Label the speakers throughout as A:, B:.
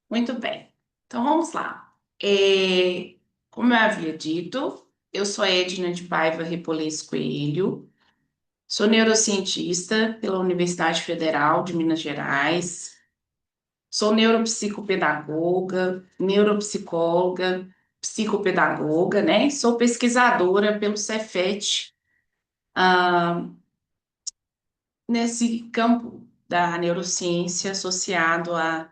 A: Muito bem. Então vamos lá. Como eu havia dito, eu sou a Edna de Paiva Repolês Coelho, sou neurocientista pela Universidade Federal de Minas Gerais, sou neuropsicopedagoga, neuropsicóloga, psicopedagoga, né? Sou pesquisadora pelo Cefet, ah, nesse campo da neurociência associado à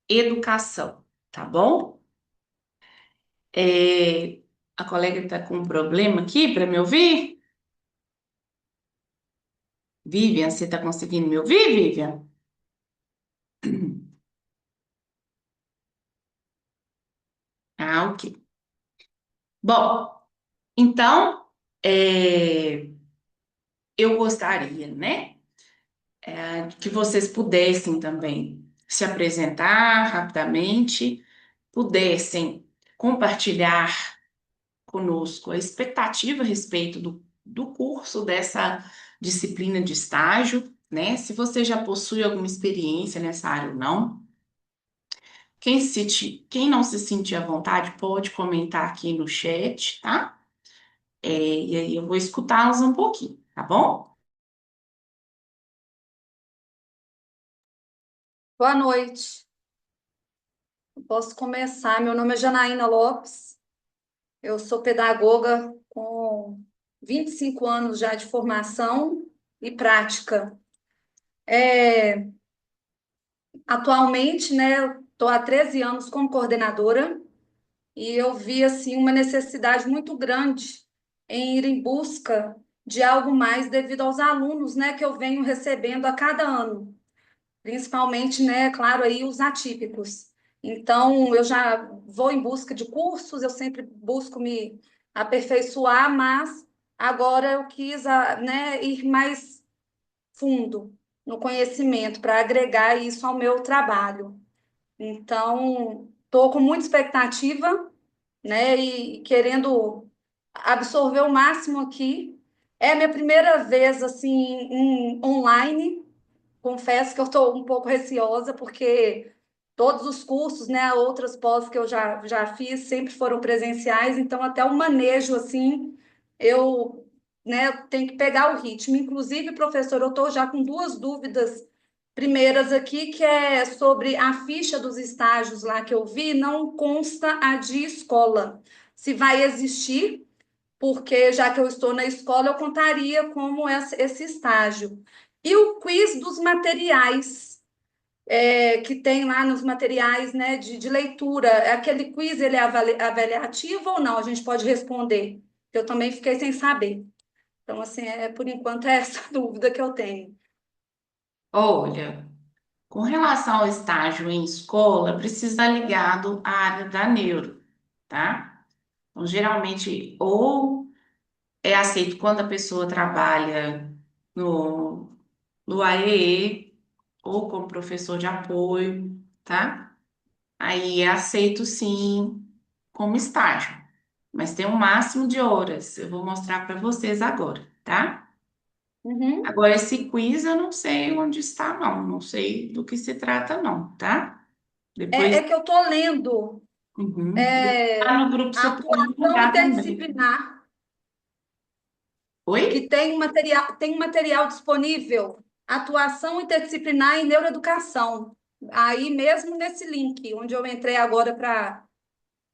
A: educação, tá bom? É, a colega está com um problema aqui para me ouvir? Vivian, você está conseguindo me ouvir, Vivian? Ah, ok. Bom, então, é, eu gostaria, né, que vocês pudessem também se apresentar rapidamente, pudessem compartilhar conosco a expectativa a respeito do curso dessa disciplina de estágio, né? Se você já possui alguma experiência nessa área ou não. Quem não se sentir à vontade pode comentar aqui no chat, tá? E aí eu vou escutá-los um pouquinho, tá bom?
B: Boa noite. Eu posso começar. Meu nome é Janaína Lopes. Eu sou pedagoga com 25 anos já de formação e prática. É, atualmente, né, estou há 13 anos como coordenadora e eu vi assim uma necessidade muito grande em ir em busca de algo mais devido aos alunos, né, que eu venho recebendo a cada ano. Principalmente, né, claro, aí os atípicos. Então, eu já vou em busca de cursos, eu sempre busco me aperfeiçoar, mas agora eu quis, né, ir mais fundo no conhecimento para agregar isso ao meu trabalho. Então, estou com muita expectativa, né, e querendo absorver o máximo aqui. É a minha primeira vez assim online. Confesso que eu estou um pouco receosa, porque todos os cursos, né, outras pós que eu já fiz, sempre foram presenciais, então até o manejo, assim, eu, né, tenho que pegar o ritmo. Inclusive, professor, eu estou já com duas dúvidas primeiras aqui, que é sobre a ficha dos estágios lá que eu vi, não consta a de escola. Se vai existir, porque já que eu estou na escola, eu contaria como esse estágio. E o quiz dos materiais, que tem lá nos materiais, né, de leitura, aquele quiz, ele é avaliativo ou não? A gente pode responder. Eu também fiquei sem saber. Então, assim, por enquanto é essa dúvida que eu tenho.
A: Olha, com relação ao estágio em escola, precisa estar ligado à área da neuro, tá? Então, geralmente, ou é aceito quando a pessoa trabalha no, no AEE, ou como professor de apoio, tá? Aí é aceito sim como estágio, mas tem um máximo de horas. Eu vou mostrar para vocês agora, tá?
B: Uhum.
A: Agora, esse quiz eu não sei onde está, não. Não sei do que se trata, não, tá?
B: É
A: Depois,
B: que eu estou lendo
A: tá no grupo
B: a
A: você pode
B: atuação
A: divulgar também.
B: interdisciplinar, que
A: Oi?
B: tem um material disponível, atuação interdisciplinar em neuroeducação. Aí mesmo nesse link, onde eu entrei agora para.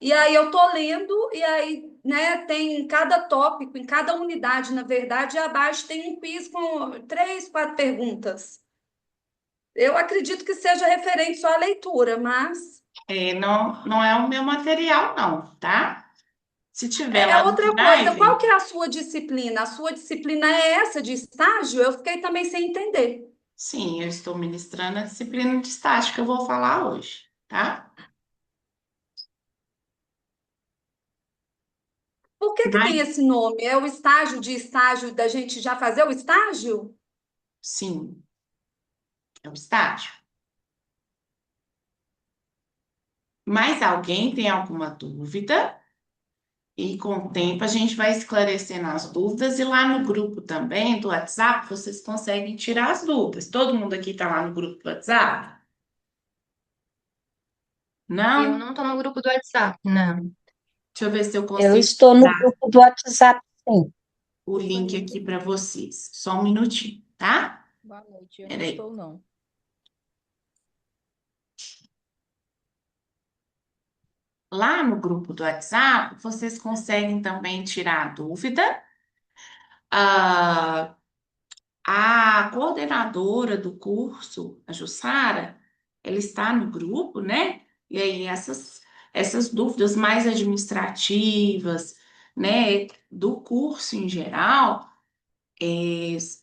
B: E aí eu tô lendo, e aí, né, tem em cada tópico, em cada unidade, na verdade, abaixo tem um quiz com três, quatro perguntas. Eu acredito que seja referente só à leitura, mas
A: Não, não é o meu material, não, tá? Se tiver
B: é
A: lá no
B: outra coisa. Qual
A: Drive,
B: que é a sua disciplina? A sua disciplina é essa de estágio? Eu fiquei também sem entender.
A: sim, eu estou ministrando a disciplina de estágio que eu vou falar hoje, tá?
B: Por que que tem
A: Mas,
B: esse nome? É o estágio de estágio da gente já fazer o estágio?
A: sim, é o estágio. Mas alguém tem alguma dúvida? E com o tempo a gente vai esclarecendo as dúvidas, e lá no grupo também do WhatsApp vocês conseguem tirar as dúvidas. Todo mundo aqui está lá no grupo do WhatsApp? Não?
C: Eu não tô no grupo do WhatsApp, não.
A: Deixa eu ver se eu
D: Eu
A: consigo
D: estou no
A: dar
D: grupo do WhatsApp, sim.
A: o link aqui para vocês. Só um minutinho, tá?
E: Boa noite, eu não
A: Peraí.
E: estou, não.
A: Lá no grupo do WhatsApp, vocês conseguem também tirar dúvida. Ah, a coordenadora do curso, a Jussara, ela está no grupo, né? E aí essas dúvidas mais administrativas, né, do curso em geral,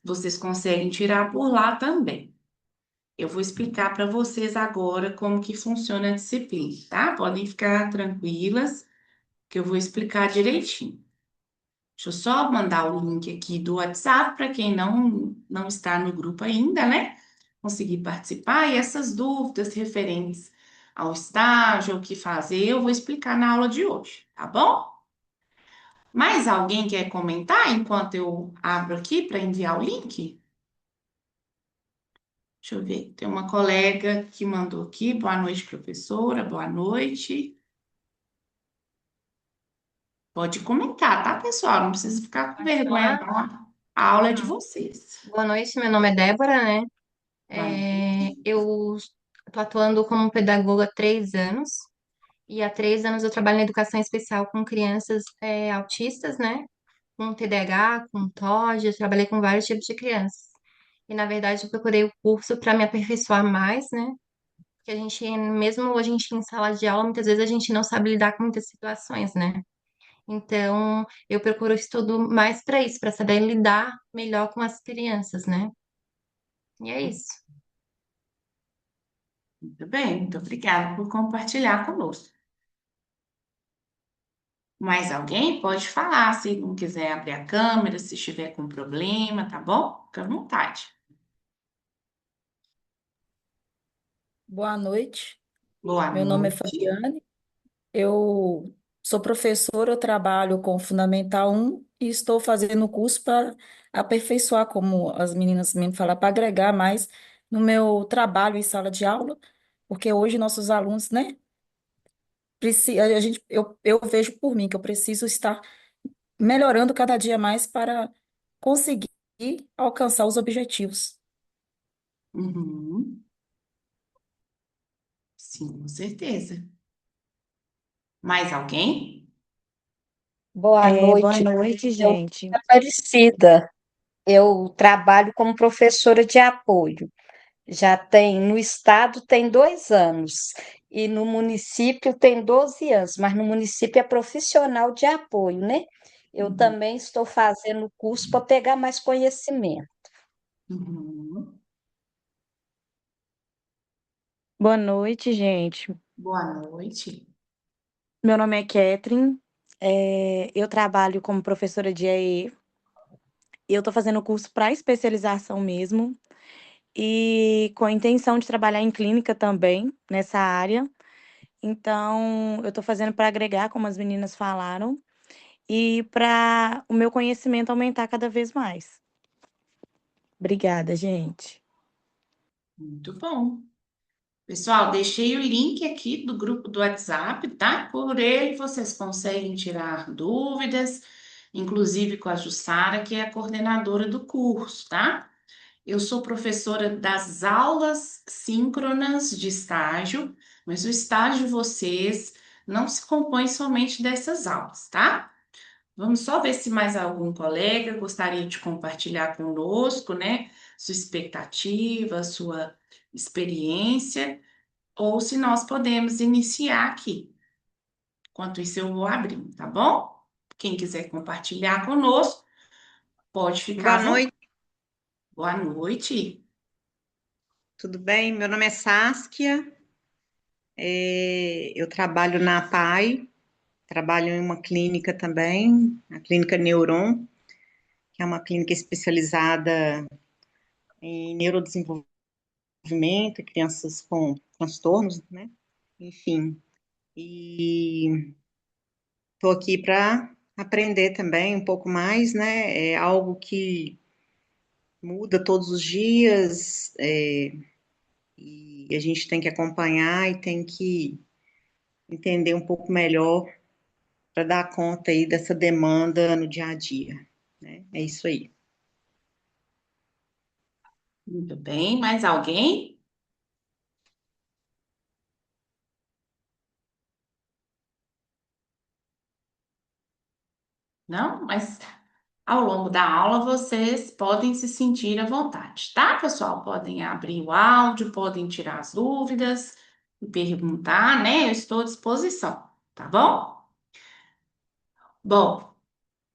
A: vocês conseguem tirar por lá também. Eu vou explicar para vocês agora como que funciona a disciplina, tá? Podem ficar tranquilas, que eu vou explicar direitinho. Deixa eu só mandar o link aqui do WhatsApp para quem não está no grupo ainda, né? Conseguir participar. E essas dúvidas referentes ao estágio, ao que fazer, eu vou explicar na aula de hoje, tá bom? Mais alguém quer comentar enquanto eu abro aqui para enviar o link? Deixa eu ver. Tem uma colega que mandou aqui. Boa noite, professora. Boa noite. Pode comentar, tá, pessoal? Não precisa ficar com
C: Pode
A: vergonha,
C: falar?
A: não. A aula é de
C: Ah,
A: vocês.
C: boa noite, meu nome é Débora, né?
A: Boa noite.
C: Eu tô atuando como pedagoga há 3 anos. E há 3 anos eu trabalho na educação especial com crianças autistas, né? Com TDAH, com TOD, eu trabalhei com vários tipos de crianças. E, na verdade, eu procurei o curso para me aperfeiçoar mais, né? Porque a gente, mesmo a gente em sala de aula, muitas vezes a gente não sabe lidar com muitas situações, né? Então, eu procuro estudo mais para isso, para saber lidar melhor com as crianças, né? E é isso.
A: Muito bem, muito obrigada por compartilhar conosco. Mais alguém pode falar, se não quiser abrir a câmera, se estiver com problema, tá bom? Fica à vontade.
E: Boa noite,
A: Boa
E: meu nome é
A: noite.
E: Fabiane, eu sou professora, eu trabalho com Fundamental 1 e estou fazendo o curso para aperfeiçoar, como as meninas me falaram, para agregar mais no meu trabalho em sala de aula, porque hoje nossos alunos, né, a gente, eu vejo por mim que eu preciso estar melhorando cada dia mais para conseguir alcançar os objetivos.
A: Uhum. Sim, com certeza. Mais alguém?
D: Boa
F: Boa
D: noite.
F: noite,
D: Eu sou
F: gente.
D: Aparecida. Eu trabalho como professora de apoio. Já tem, no estado tem 2 anos e no município tem 12 anos, mas no município é profissional de apoio, né? Eu
A: Uhum.
D: também estou fazendo o curso para pegar mais conhecimento.
A: Uhum.
F: Boa noite, gente.
A: Boa noite.
F: Meu nome é Catherine. Eu trabalho como professora de EE. Eu estou fazendo o curso para especialização mesmo e com a intenção de trabalhar em clínica também nessa área. Então, eu estou fazendo para agregar, como as meninas falaram, e para o meu conhecimento aumentar cada vez mais. Obrigada, gente.
A: Muito bom. Pessoal, deixei o link aqui do grupo do WhatsApp, tá? Por ele vocês conseguem tirar dúvidas, inclusive com a Jussara, que é a coordenadora do curso, tá? Eu sou professora das aulas síncronas de estágio, mas o estágio de vocês não se compõe somente dessas aulas, tá? Vamos só ver se mais algum colega gostaria de compartilhar conosco, né? Sua expectativa, sua experiência, ou se nós podemos iniciar aqui. Enquanto isso, eu vou abrindo, tá bom? Quem quiser compartilhar conosco, pode ficar
G: Boa
A: à vontade.
G: noite,
A: Boa noite.
G: tudo bem? Meu nome é Saskia, eu trabalho na APAI, trabalho em uma clínica também, a Clínica Neuron, que é uma clínica especializada em neurodesenvolvimento, crianças com transtornos, né? Enfim, e estou aqui para aprender também um pouco mais, né? É algo que muda todos os dias, e a gente tem que acompanhar e tem que entender um pouco melhor para dar conta aí dessa demanda no dia a dia, né? É isso aí.
A: Muito bem, mais alguém? Não? Mas ao longo da aula vocês podem se sentir à vontade, tá, pessoal? Podem abrir o áudio, podem tirar as dúvidas e perguntar, né? Eu estou à disposição, tá bom? Bom,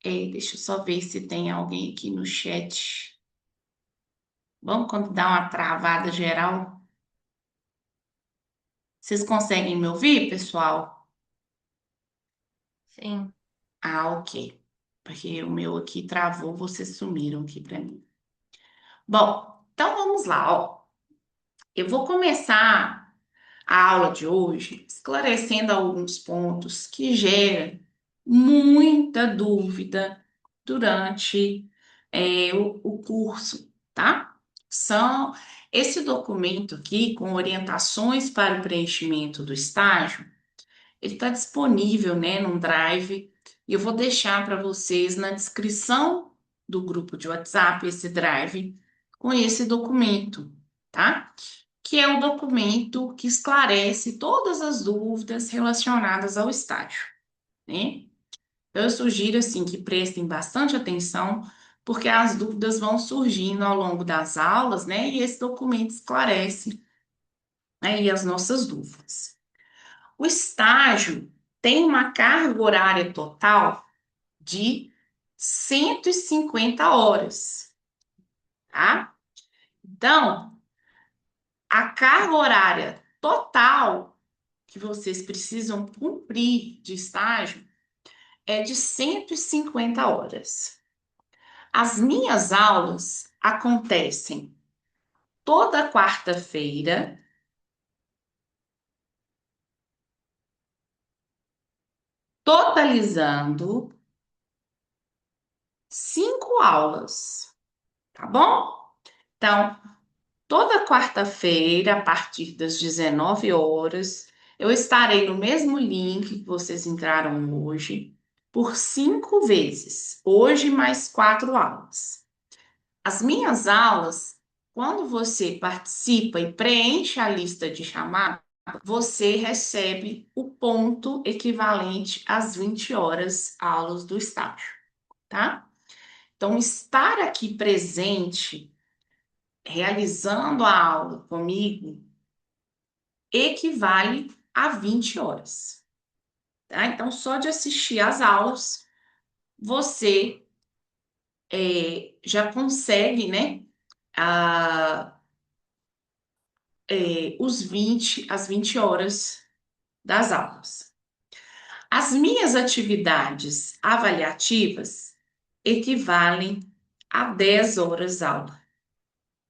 A: deixa eu só ver se tem alguém aqui no chat. Vamos quando dá uma travada geral. Vocês conseguem me ouvir, pessoal?
C: Sim.
A: Ah, ok. Porque o meu aqui travou, vocês sumiram aqui para mim. Bom, então vamos lá, ó. Eu vou começar a aula de hoje esclarecendo alguns pontos que geram muita dúvida durante o curso, tá? São esse documento aqui com orientações para o preenchimento do estágio. Ele está disponível, né, num Drive. E eu vou deixar para vocês na descrição do grupo de WhatsApp esse Drive com esse documento, tá? Que é o documento que esclarece todas as dúvidas relacionadas ao estágio, né? Então, eu sugiro, assim, que prestem bastante atenção, porque as dúvidas vão surgindo ao longo das aulas, né? E esse documento esclarece aí as nossas dúvidas. O estágio tem uma carga horária total de 150 horas, tá? Então, a carga horária total que vocês precisam cumprir de estágio é de 150 horas. As minhas aulas acontecem toda quarta-feira, totalizando 5 aulas, tá bom? Então, toda quarta-feira, a partir das 19 horas, eu estarei no mesmo link que vocês entraram hoje, por 5 vezes. Hoje, mais 4 aulas. As minhas aulas, quando você participa e preenche a lista de chamada, você recebe o ponto equivalente às 20 horas aulas do estágio, tá? Então, estar aqui presente, realizando a aula comigo, equivale a 20 horas, tá? Então, só de assistir às aulas, você já consegue, né, a, as 20 horas das aulas. As minhas atividades avaliativas equivalem a 10 horas aula,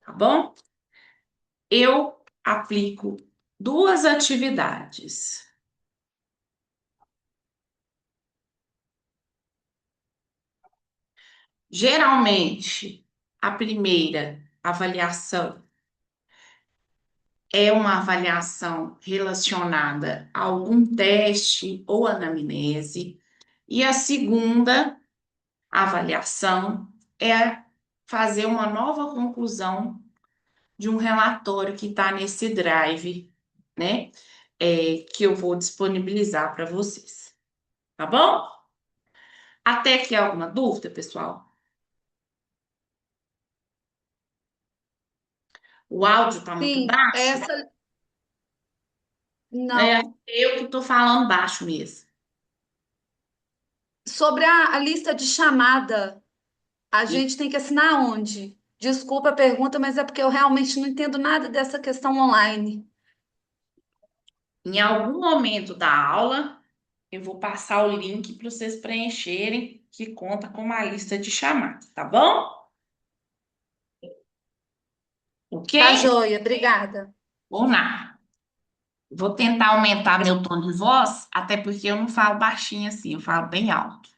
A: tá bom? Eu aplico 2 atividades. Geralmente, a primeira avaliação é uma avaliação relacionada a algum teste ou anamnese, e a segunda avaliação é fazer uma nova conclusão de um relatório que está nesse drive, né? Que eu vou disponibilizar para vocês, tá bom? Até aqui alguma dúvida, pessoal? O áudio está muito
B: Sim,
A: baixo?
B: essa
A: É
B: não.
A: eu que estou falando baixo mesmo.
B: Sobre a lista de chamada, a gente tem que assinar onde? Desculpa a pergunta, mas é porque eu realmente não entendo nada dessa questão online.
A: Em algum momento da aula, eu vou passar o link para vocês preencherem, que conta com uma lista de chamadas, tá bom? Ok?
B: Tá joia, obrigada.
A: Ou nada. Vou tentar aumentar meu tom de voz, até porque eu não falo baixinho assim, eu falo bem alto.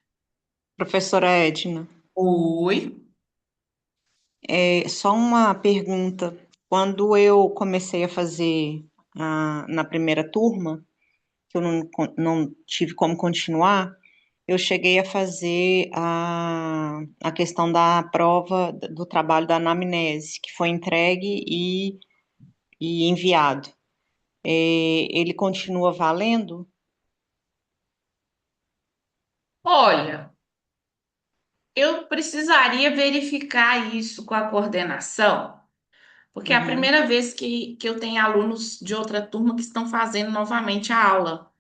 G: Professora Edna,
A: Oi.
G: só uma pergunta. Quando eu comecei a fazer na primeira turma, que eu não tive como continuar, eu cheguei a fazer a questão da prova do trabalho da anamnese, que foi entregue e enviado. Ele continua valendo?
A: Olha, eu precisaria verificar isso com a coordenação, porque é a
G: Uhum,
A: primeira vez que eu tenho alunos de outra turma que estão fazendo novamente a aula.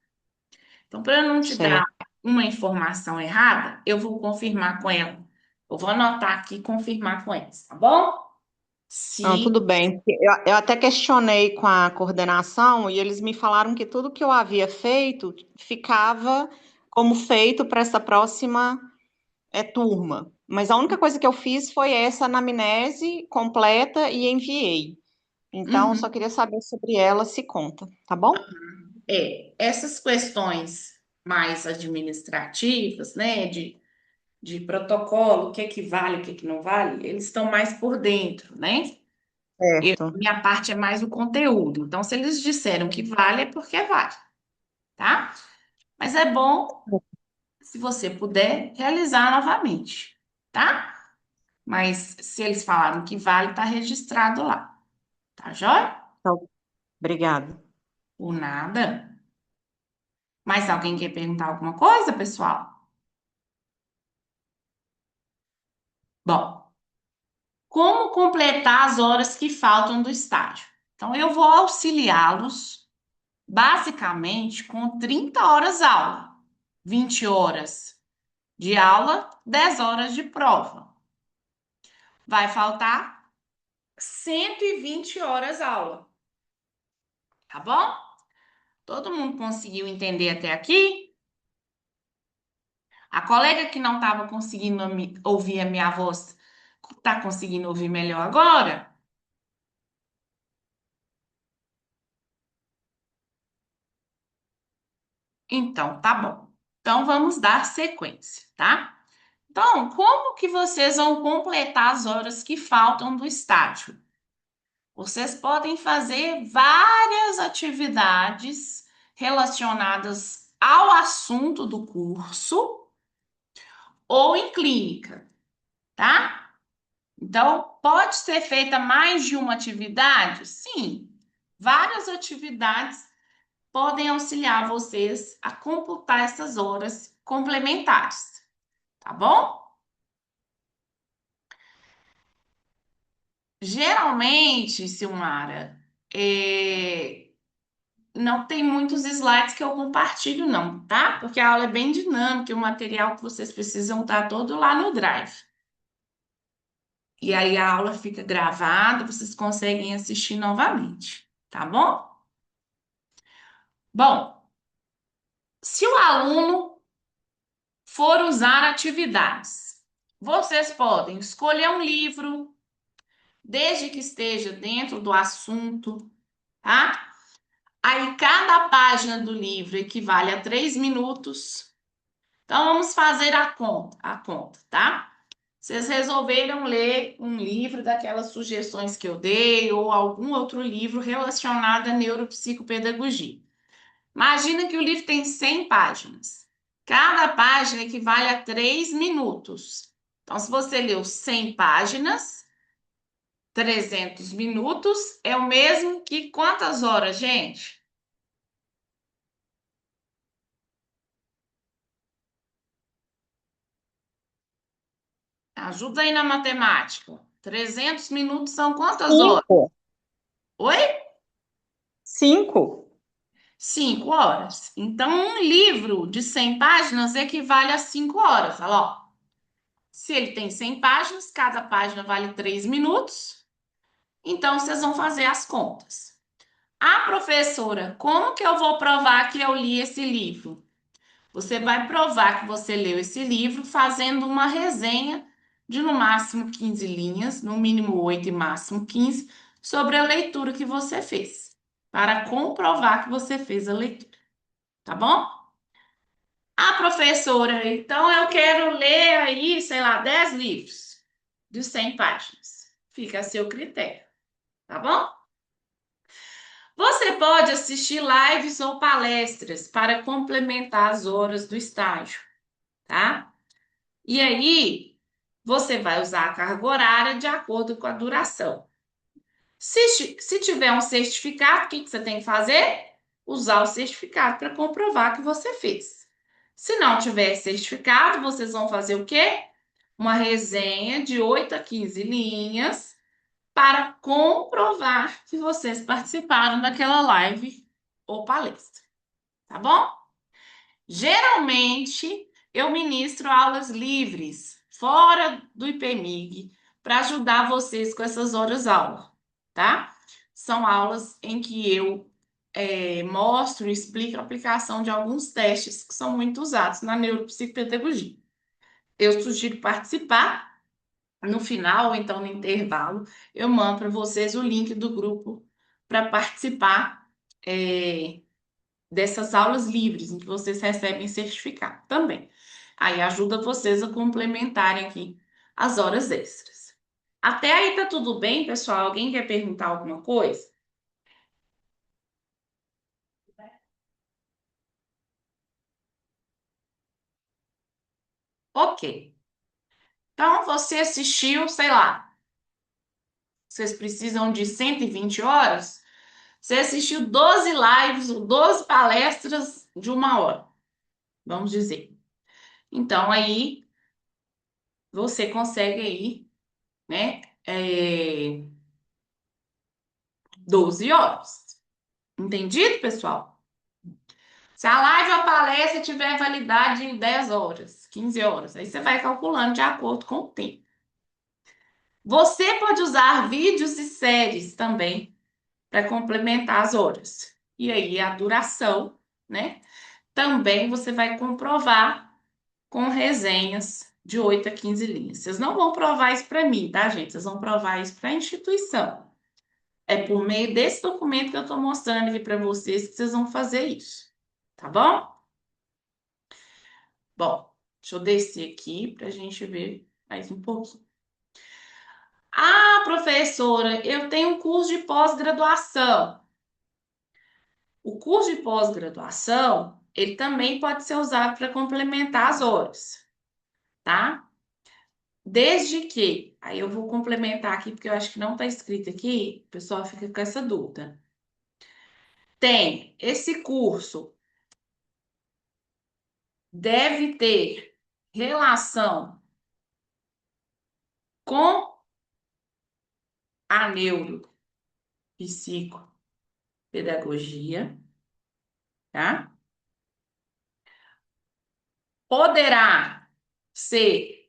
A: Então, para eu não te dar
G: certo.
A: uma informação errada, eu vou confirmar com ela. Eu vou anotar aqui e confirmar com eles, tá bom?
G: Não,
A: Se.
G: tudo bem. Eu até questionei com a coordenação e eles me falaram que tudo que eu havia feito ficava como feito para essa próxima turma. Mas a única coisa que eu fiz foi essa anamnese completa e enviei. Então, eu só
A: Uhum.
G: queria saber sobre ela, se conta, tá bom?
A: Essas questões mais administrativas, né, de protocolo, o que vale, o que não vale, eles estão mais por dentro, né?
G: Certo.
A: Minha parte é mais o conteúdo. Então, se eles disseram que vale, é porque vale, tá? Mas é bom, se você puder, realizar novamente, tá? Mas se eles falaram que vale, tá registrado lá, tá joia?
G: Então, obrigada.
A: Ou nada. Mais alguém quer perguntar alguma coisa, pessoal? Bom, como completar as horas que faltam do estágio? Então, eu vou auxiliá-los basicamente com 30 horas aula, 20 horas de aula, 10 horas de prova. Vai faltar 120 horas aula, tá bom? Todo mundo conseguiu entender até aqui? A colega que não estava conseguindo ouvir a minha voz, está conseguindo ouvir melhor agora? Então, tá bom. Então, vamos dar sequência, tá? Então, como que vocês vão completar as horas que faltam do estágio? Vocês podem fazer várias atividades relacionadas ao assunto do curso ou em clínica, tá? Então, pode ser feita mais de uma atividade? Sim, várias atividades podem auxiliar vocês a computar essas horas complementares, tá bom? Geralmente, Silmara, não tem muitos slides que eu compartilho, não, tá? Porque a aula é bem dinâmica e o material que vocês precisam estar todo lá no Drive. E aí a aula fica gravada, vocês conseguem assistir novamente, tá bom? Bom, se o aluno for usar atividades, vocês podem escolher um livro, desde que esteja dentro do assunto, tá? Aí cada página do livro equivale a 3 minutos. Então vamos fazer a conta, tá? Vocês resolveram ler um livro daquelas sugestões que eu dei ou algum outro livro relacionado à neuropsicopedagogia. Imagina que o livro tem 100 páginas. Cada página equivale a 3 minutos. Então, se você leu 100 páginas, 300 minutos é o mesmo que quantas horas, gente? Ajuda aí na matemática. 300 minutos são quantas horas?
G: 5.
A: Oi?
G: 5.
A: 5 horas. Então, um livro de 100 páginas equivale a 5 horas. Olha lá, ó. Se ele tem 100 páginas, cada página vale 3 minutos. Então, vocês vão fazer as contas. Ah, professora, como que eu vou provar que eu li esse livro? Você vai provar que você leu esse livro fazendo uma resenha de no máximo 15 linhas, no mínimo 8 e máximo 15, sobre a leitura que você fez, para comprovar que você fez a leitura, tá bom? Ah, professora, então eu quero ler aí, sei lá, 10 livros de 100 páginas. Fica a seu critério, tá bom? Você pode assistir lives ou palestras para complementar as horas do estágio, tá? E aí, você vai usar a carga horária de acordo com a duração. Se tiver um certificado, o que que você tem que fazer? Usar o certificado para comprovar que você fez. Se não tiver certificado, vocês vão fazer o quê? Uma resenha de 8 a 15 linhas para comprovar que vocês participaram daquela live ou palestra, tá bom? Geralmente, eu ministro aulas livres, fora do IPEMIG, para ajudar vocês com essas horas aula, tá? São aulas em que eu mostro e explico a aplicação de alguns testes que são muito usados na neuropsicopedagogia. Eu sugiro participar. No final, ou então no intervalo, eu mando para vocês o link do grupo para participar é, dessas aulas livres, em que vocês recebem certificado também. Aí ajuda vocês a complementarem aqui as horas extras. Até aí tá tudo bem, pessoal? Alguém quer perguntar alguma coisa? Ok. Então você assistiu, sei lá, vocês precisam de 120 horas? Você assistiu 12 lives ou 12 palestras de 1 hora, vamos dizer. Então aí você consegue aí, né, 12 horas. Entendido, pessoal? Se a live ou a palestra tiver validade em 10 horas, 15 horas, aí você vai calculando de acordo com o tempo. Você pode usar vídeos e séries também para complementar as horas. E aí a duração, né? Também você vai comprovar com resenhas de 8 a 15 linhas. Vocês não vão provar isso para mim, tá, gente? Vocês vão provar isso para a instituição. É por meio desse documento que eu estou mostrando aqui para vocês que vocês vão fazer isso. Tá bom? Bom, deixa eu descer aqui para a gente ver mais um pouquinho. Ah, professora, eu tenho um curso de pós-graduação. O curso de pós-graduação, ele também pode ser usado para complementar as horas, tá? Desde que, aí eu vou complementar aqui, porque eu acho que não está escrito aqui, o pessoal fica com essa dúvida. Tem esse curso, deve ter relação com a neuropsicopedagogia, tá? Poderá ser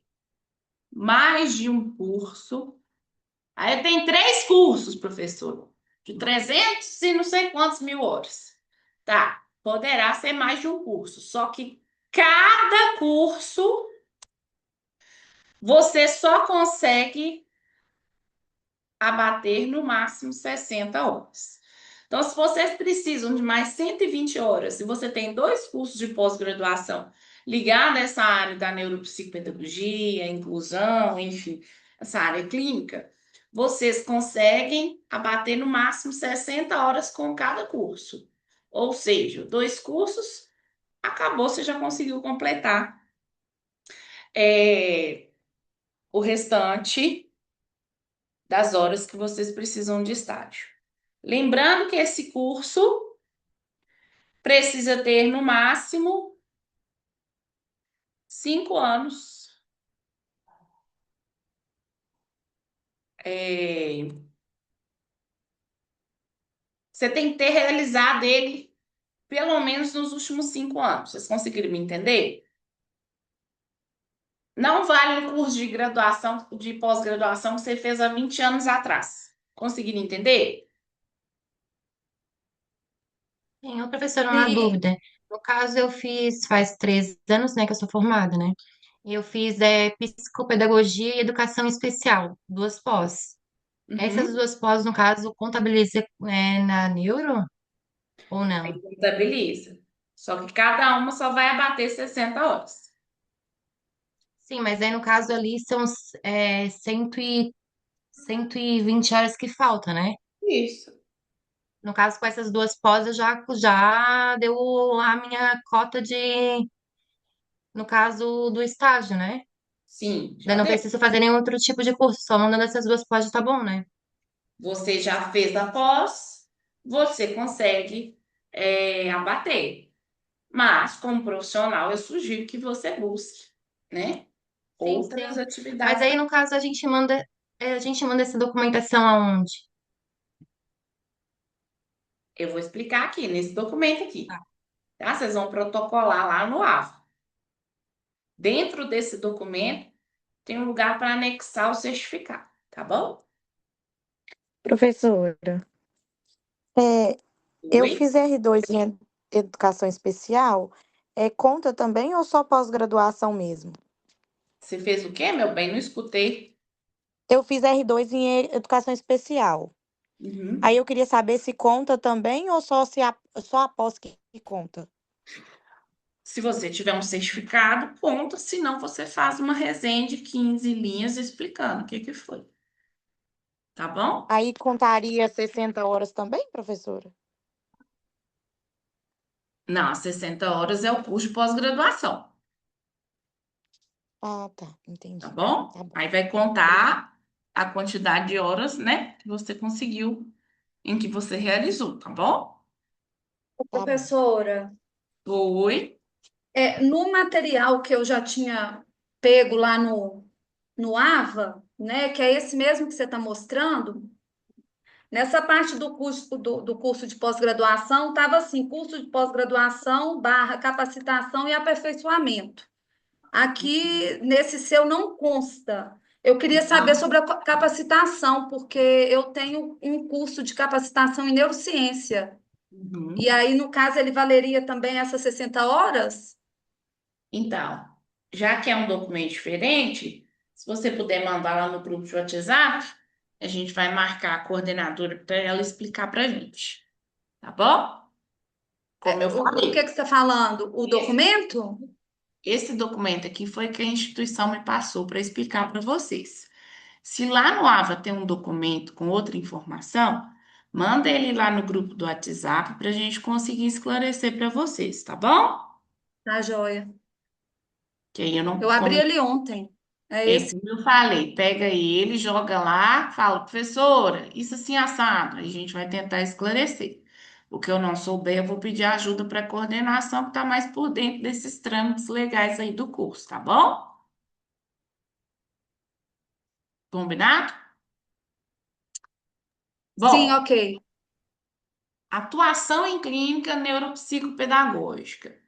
A: mais de um curso. Aí tem 3 cursos, professor, de 300 e não sei quantos mil horas. Tá, poderá ser mais de um curso, só que cada curso você só consegue abater no máximo 60 horas. Então, se vocês precisam de mais 120 horas, se você tem 2 cursos de pós-graduação ligados a essa área da neuropsicopedagogia, inclusão, enfim, essa área clínica, vocês conseguem abater no máximo 60 horas com cada curso. Ou seja, 2 cursos, acabou, você já conseguiu completar é, o restante das horas que vocês precisam de estágio. Lembrando que esse curso precisa ter no máximo 5 anos. Você tem que ter realizado ele pelo menos nos últimos 5 anos. Vocês conseguiram me entender? Não vale um curso de graduação, de pós-graduação que você fez há 20 anos atrás. Conseguiram entender?
C: Sim, ô, professora, uma
B: Sim.
C: dúvida. No caso, eu fiz faz 3 anos, né, que eu sou formada, né? E eu fiz psicopedagogia e educação especial, 2 pós. Essas
A: Uhum.
C: 2 pós, no caso, contabiliza na neuro ou
A: Aí
C: não?
A: contabiliza. Só que cada uma só vai abater 60 horas.
C: Sim, mas aí no caso ali são 120 horas que falta, né?
A: Isso.
C: No caso, com essas duas pós, eu já deu a minha cota no caso do estágio, né?
A: Sim,
C: Daí
A: já
C: não
A: deu.
C: preciso fazer nenhum outro tipo de curso, só mandando essas duas pós já tá bom, né?
A: Você já fez a pós, você consegue abater. Mas, como profissional, eu sugiro que você busque, né?
C: Sim,
A: Outras
C: sim. Mas
A: atividades.
C: aí, no caso, a gente manda essa documentação aonde?
A: Eu vou explicar aqui, nesse documento aqui, tá? Vocês vão protocolar lá no AVA. Dentro desse documento, tem um lugar para anexar o certificado, tá bom?
F: Professora, é, eu
A: Oi?
F: fiz R2 em educação especial, conta também ou só pós-graduação mesmo?
A: Você fez o quê, meu bem? Não escutei.
F: Eu fiz R2 em educação especial. Aí
A: Uhum.
F: eu queria saber se conta também ou só a pós que conta.
A: Se você tiver um certificado, conta, senão você faz uma resenha de 15 linhas explicando o que que foi, tá bom?
F: Aí contaria 60 horas também, professora?
A: Não, as 60 horas é o curso de pós-graduação,
F: Ah, tá,
A: tá
F: entendi.
A: bom?
F: Tá bom.
A: Aí vai contar a quantidade de horas, né, que você conseguiu, em que você realizou, tá bom?
F: Tá bom.
B: Professora,
A: Oi.
B: no material que eu já tinha pego lá no AVA, né, que é esse mesmo que você está mostrando, nessa parte do curso de pós-graduação, estava assim, curso de pós-graduação barra capacitação e aperfeiçoamento. Aqui, nesse seu, não consta. Eu queria saber
A: Então,
B: sobre a capacitação, porque eu tenho um curso de capacitação em neurociência. E
A: uhum.
B: aí, no caso, ele valeria também essas 60 horas?
A: Então, já que é um documento diferente, se você puder mandar lá no grupo de WhatsApp, a gente vai marcar a coordenadora para ela explicar para a gente, tá bom? Como eu
B: O que
A: falei,
B: que você está falando? O
A: esse,
B: documento?
A: esse documento aqui foi que a instituição me passou para explicar para vocês. Se lá no AVA tem um documento com outra informação, manda ele lá no grupo do WhatsApp para a gente conseguir esclarecer para vocês, tá bom?
B: Tá, joia.
A: Que aí eu
B: Eu
A: não,
B: abri
A: como
B: ele ontem. É
A: É,
B: esse.
A: como eu falei, pega ele, joga lá, fala, professora, isso assim assado. Aí a gente vai tentar esclarecer. O que eu não souber, eu vou pedir ajuda para a coordenação, que está mais por dentro desses trâmites legais aí do curso, tá bom? Combinado?
B: Sim,
A: Bom,
B: ok.
A: atuação em clínica neuropsicopedagógica.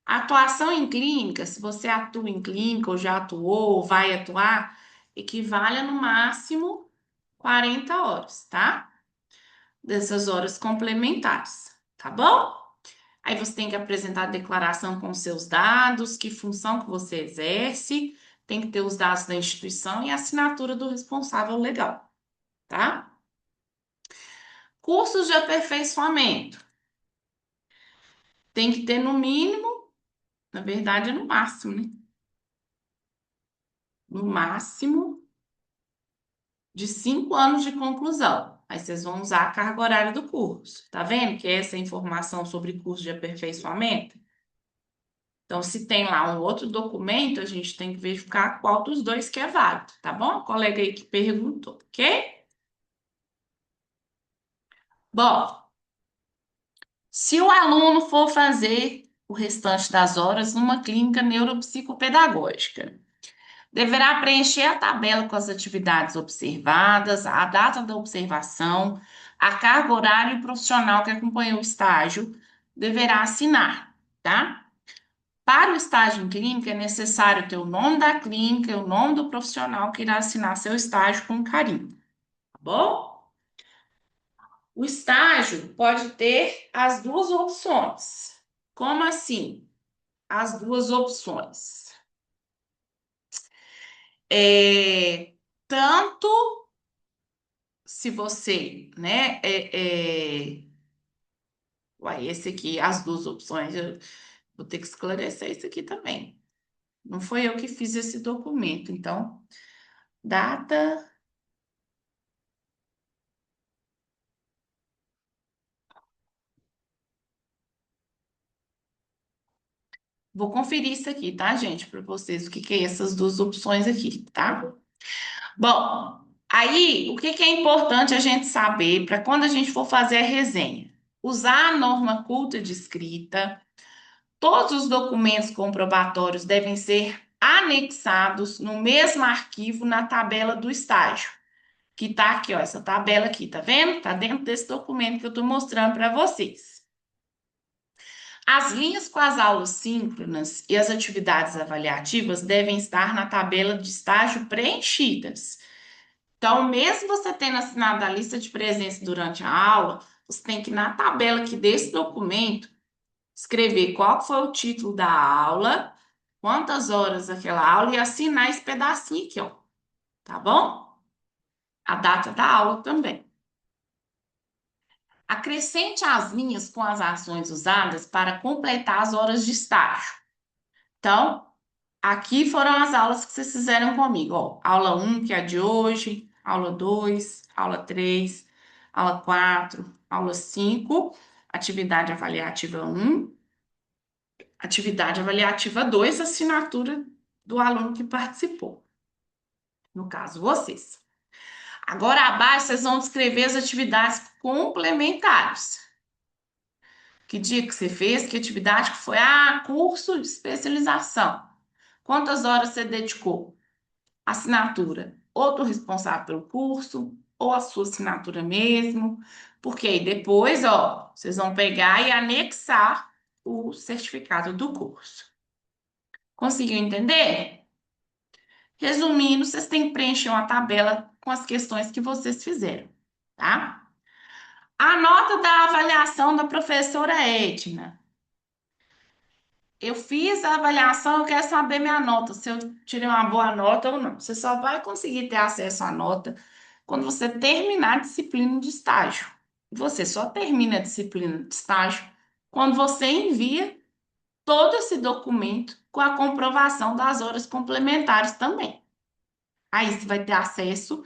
A: Atuação em clínica, se você atua em clínica, ou já atuou, ou vai atuar, equivale a no máximo 40 horas, tá? Dessas horas complementares, tá bom? Aí você tem que apresentar a declaração com seus dados, que função que você exerce, tem que ter os dados da instituição e a assinatura do responsável legal, tá? Cursos de aperfeiçoamento. Tem que ter no mínimo, na verdade é no máximo, né? No máximo de 5 anos de conclusão. Aí vocês vão usar a carga horária do curso. Tá vendo que essa é a informação sobre curso de aperfeiçoamento? Então, se tem lá um outro documento, a gente tem que verificar qual dos dois que é válido, tá bom? O colega aí que perguntou, ok? Bom, se o aluno for fazer o restante das horas numa clínica neuropsicopedagógica, deverá preencher a tabela com as atividades observadas, a data da observação, a carga horária e o profissional que acompanhou o estágio deverá assinar, tá? Para o estágio em clínica, é necessário ter o nome da clínica e o nome do profissional que irá assinar seu estágio com carinho, tá bom? O estágio pode ter as duas opções. Como assim? As duas opções. Tanto se você, né, uai, esse aqui, as duas opções, eu vou ter que esclarecer isso aqui também. Não foi eu que fiz esse documento, então, data Vou conferir isso aqui, tá, gente, para vocês, o que que é essas duas opções aqui, tá? Bom, aí o que que é importante a gente saber para quando a gente for fazer a resenha? Usar a norma culta de escrita. Todos os documentos comprobatórios devem ser anexados no mesmo arquivo na tabela do estágio, que tá aqui, ó, essa tabela aqui, tá vendo? Tá dentro desse documento que eu tô mostrando para vocês. As linhas com as aulas síncronas e as atividades avaliativas devem estar na tabela de estágio preenchidas. Então, mesmo você tendo assinado a lista de presença durante a aula, você tem que, na tabela aqui desse documento, escrever qual foi o título da aula, quantas horas daquela aula e assinar esse pedacinho aqui, ó. Tá bom? A data da aula também. Acrescente as linhas com as ações usadas para completar as horas de estágio. Então, aqui foram as aulas que vocês fizeram comigo, ó. Aula 1, que é a de hoje, aula 2, aula 3, aula 4, aula 5, atividade avaliativa 1, atividade avaliativa 2, assinatura do aluno que participou. No caso, vocês. Agora, abaixo, vocês vão descrever as atividades complementares. Que dia que você fez? Que atividade que foi? Ah, curso de especialização. Quantas horas você dedicou? Assinatura. Ou do responsável pelo curso, ou a sua assinatura mesmo. Porque aí depois, ó, vocês vão pegar e anexar o certificado do curso. Conseguiu entender? Resumindo, vocês têm que preencher uma tabela com as questões que vocês fizeram, tá? A nota da avaliação da professora Edna. Eu fiz a avaliação, eu quero saber minha nota, se eu tirei uma boa nota ou não. Você só vai conseguir ter acesso à nota quando você terminar a disciplina de estágio. Você só termina a disciplina de estágio quando você envia todo esse documento com a comprovação das horas complementares também. Aí você vai ter acesso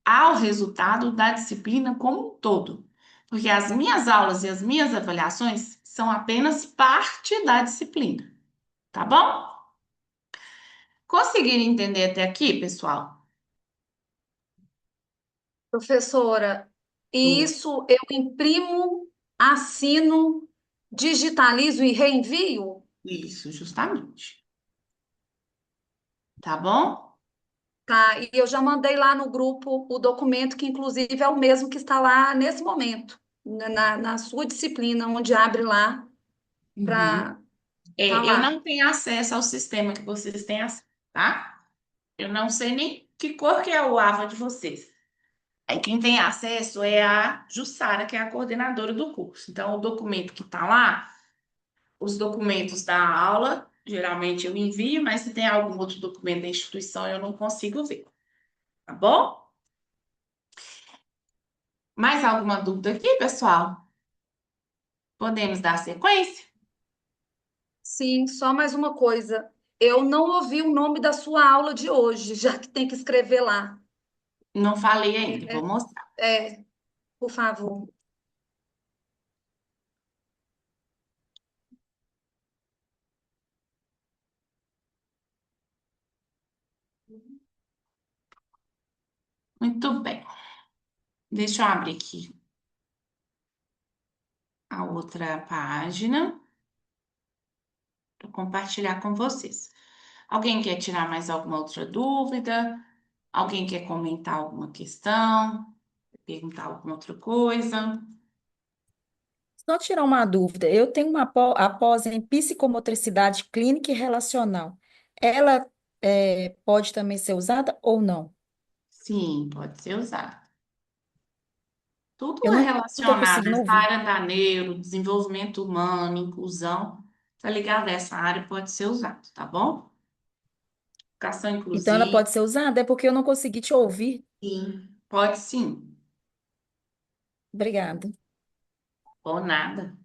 A: ao resultado da disciplina como um todo. Porque as minhas aulas e as minhas avaliações são apenas parte da disciplina, tá bom? Conseguiram entender até aqui, pessoal?
B: Professora, e
A: Oi.
B: isso eu imprimo, assino, digitalizo e reenvio?
A: Isso, justamente. Tá bom?
B: Tá, e eu já mandei lá no grupo o documento, que inclusive é o mesmo que está lá nesse momento, na sua disciplina, onde abre lá
A: Uhum.
B: para tá
A: É, eu
B: lá.
A: não tenho acesso ao sistema que vocês têm acesso, tá? Eu não sei nem que cor que é o AVA de vocês. Aí quem tem acesso é a Jussara, que é a coordenadora do curso. Então, o documento que está lá, os documentos da aula, geralmente eu envio, mas se tem algum outro documento da instituição, eu não consigo ver, tá bom? Mais alguma dúvida aqui, pessoal? Podemos dar sequência?
B: Sim, só mais uma coisa. Eu não ouvi o nome da sua aula de hoje, já que tem que escrever lá.
A: Não falei ainda, vou mostrar.
B: Por favor.
A: Muito bem. Deixa eu abrir aqui a outra página para compartilhar com vocês. Alguém quer tirar mais alguma outra dúvida? Alguém quer comentar alguma questão? Perguntar alguma outra coisa?
E: Só tirar uma dúvida, eu tenho uma após em psicomotricidade clínica e relacional. Ela pode também ser usada ou não?
A: Sim, pode ser usado. Tudo
E: Eu
A: é
E: não estou
A: relacionado a
E: conseguindo
A: essa
E: ouvir.
A: área da neuro, desenvolvimento humano, inclusão, tá ligado a essa área, pode ser usado, tá bom? Educação
E: Então, ela
A: inclusiva,
E: pode ser usada? É porque eu não consegui te ouvir.
A: sim, pode sim,
E: Obrigada.
A: ou nada.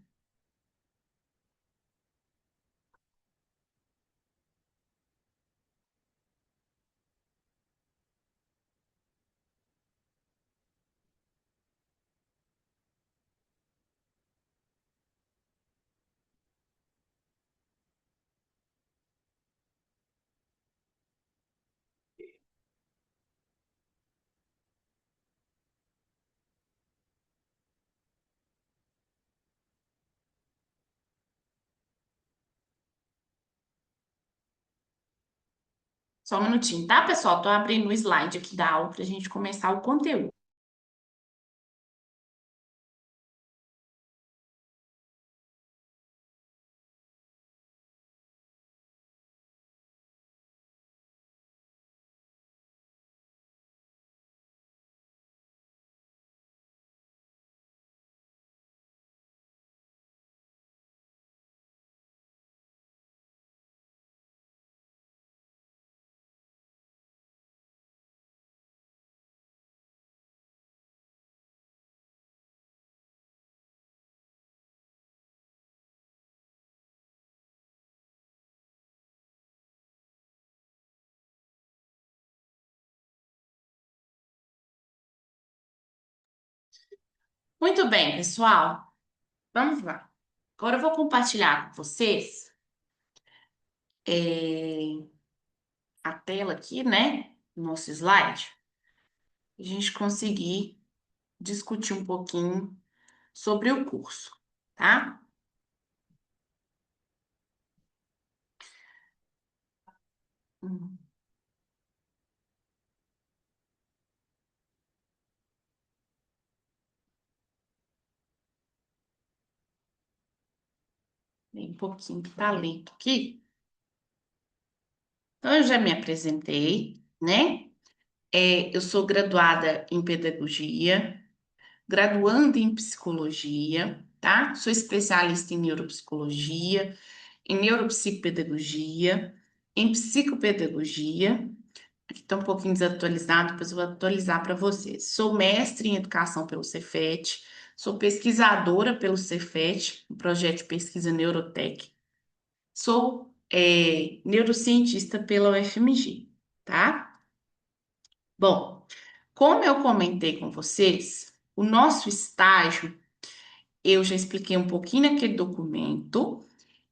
A: Só um minutinho, tá, pessoal? Tô abrindo o slide aqui da aula para a gente começar o conteúdo. Muito bem, pessoal. Vamos lá. Agora eu vou compartilhar com vocês é, a tela aqui, né? Nosso slide. A gente conseguir discutir um pouquinho sobre o curso, tá? Hum, Tem um pouquinho de talento aqui. Então, eu já me apresentei, né? Eu sou graduada em pedagogia, graduanda em psicologia, tá? Sou especialista em neuropsicologia, em neuropsicopedagogia, em psicopedagogia. Aqui está um pouquinho desatualizado, depois eu vou atualizar para vocês. Sou mestre em educação pelo Cefet, sou pesquisadora pelo Cefet, o projeto de pesquisa Neurotech. Sou neurocientista pela UFMG, tá? Bom, como eu comentei com vocês, o nosso estágio, eu já expliquei um pouquinho naquele documento,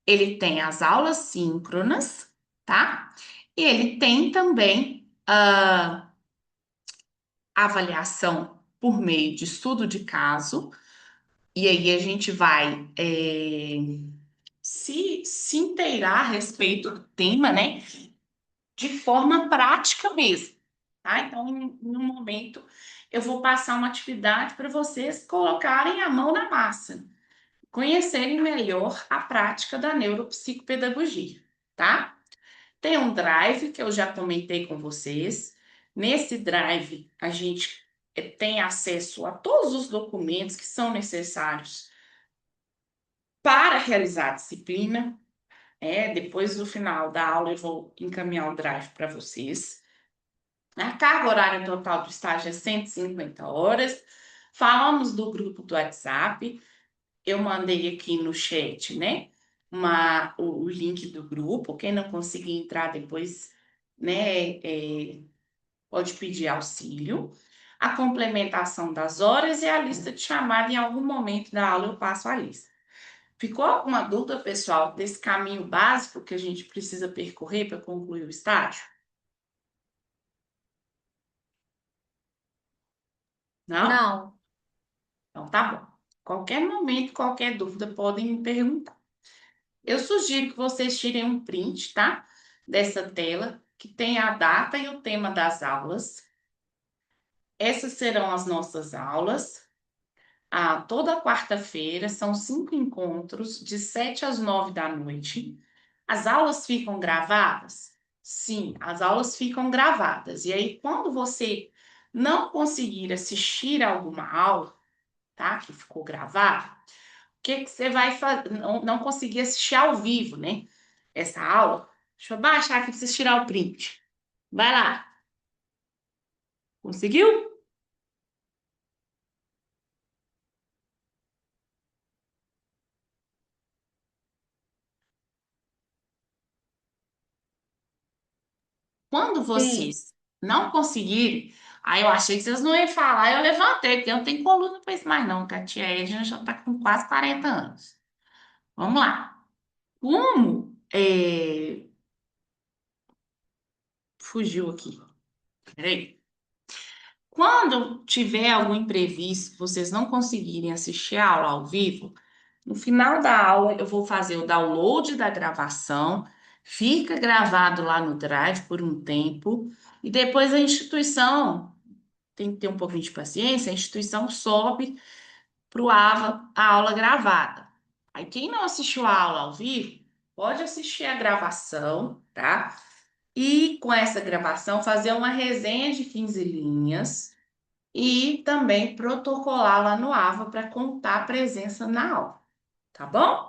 A: ele tem as aulas síncronas, tá? E ele tem também avaliação por meio de estudo de caso, e aí a gente vai se inteirar a respeito do tema, né? De forma prática mesmo, tá? Então, no momento, eu vou passar uma atividade para vocês colocarem a mão na massa, conhecerem melhor a prática da neuropsicopedagogia, tá? Tem um drive que eu já comentei com vocês. Nesse drive, a gente tem acesso a todos os documentos que são necessários para realizar a disciplina. Depois do final da aula, eu vou encaminhar o drive para vocês. A carga horária total do estágio é 150 horas. Falamos do grupo do WhatsApp. Eu mandei aqui no chat, né? O link do grupo. Quem não conseguir entrar depois, né? Pode pedir auxílio. A complementação das horas e a lista de chamada. Em algum momento da aula eu passo a lista. Ficou alguma dúvida, pessoal, desse caminho básico que a gente precisa percorrer para concluir o estágio? Não?
B: Não.
A: Então tá bom. Qualquer momento, qualquer dúvida, podem me perguntar. Eu sugiro que vocês tirem um print, tá? Dessa tela, que tem a data e o tema das aulas. Essas serão as nossas aulas. Toda quarta-feira são 5 encontros, de 7 às 9 da noite. As aulas ficam gravadas? Sim, as aulas ficam gravadas. E aí, quando você não conseguir assistir alguma aula, tá? Que ficou gravada, o que que você vai fazer? Não conseguir assistir ao vivo, né? Essa aula. Deixa eu baixar aqui para vocês tirar o print. Vai lá. Conseguiu? Quando
B: Sim.
A: vocês não conseguirem, aí eu achei que vocês não iam falar, eu levantei, porque eu não tenho coluna para isso mais não, que a tia Edna já está com quase 40 anos. Vamos lá. Como fugiu aqui? Peraí. Quando tiver algum imprevisto, vocês não conseguirem assistir a aula ao vivo, no final da aula eu vou fazer o download da gravação, fica gravado lá no Drive por um tempo e depois a instituição tem que ter um pouquinho de paciência, a instituição sobe para o AVA a aula gravada. Aí quem não assistiu a aula ao vivo, pode assistir a gravação, tá? E com essa gravação fazer uma resenha de 15 linhas e também protocolar lá no AVA para contar a presença na aula, tá bom?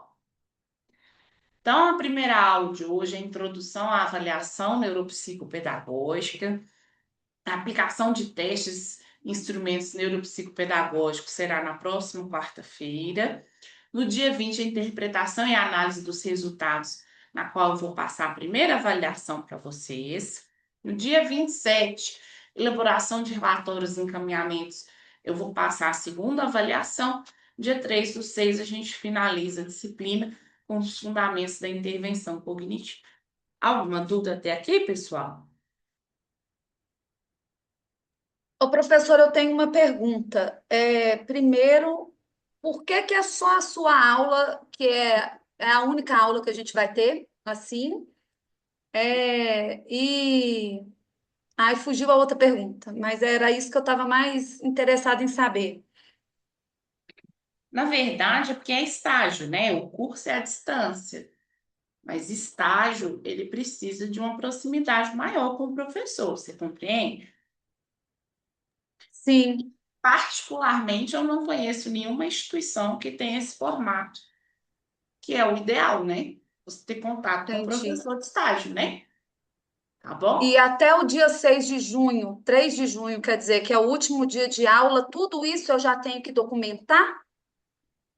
A: Então, a primeira aula de hoje é a introdução à avaliação neuropsicopedagógica, a aplicação de testes, instrumentos neuropsicopedagógicos será na próxima quarta-feira. No dia 20, a interpretação e análise dos resultados, na qual eu vou passar a primeira avaliação para vocês. No dia 27, elaboração de relatórios e encaminhamentos, eu vou passar a segunda avaliação. Dia 3 do 6, a gente finaliza a disciplina com os fundamentos da intervenção cognitiva. Alguma dúvida até aqui, pessoal?
B: Ô, professor, eu tenho uma pergunta. Primeiro, por que que é só a sua aula, que é a única aula que a gente vai ter, assim? E aí fugiu a outra pergunta, mas era isso que eu estava mais interessada em saber.
A: Na verdade, é porque é estágio, né? O curso é à distância, mas estágio, ele precisa de uma proximidade maior com o professor, você compreende?
B: Sim,
A: Particularmente, eu não conheço nenhuma instituição que tenha esse formato, que é o ideal, né? Você ter contato com o
B: entendi.
A: professor de estágio, né? Tá
B: E
A: bom?
B: até o dia 6 de junho, 3 de junho, quer dizer, que é o último dia de aula, tudo isso eu já tenho que documentar,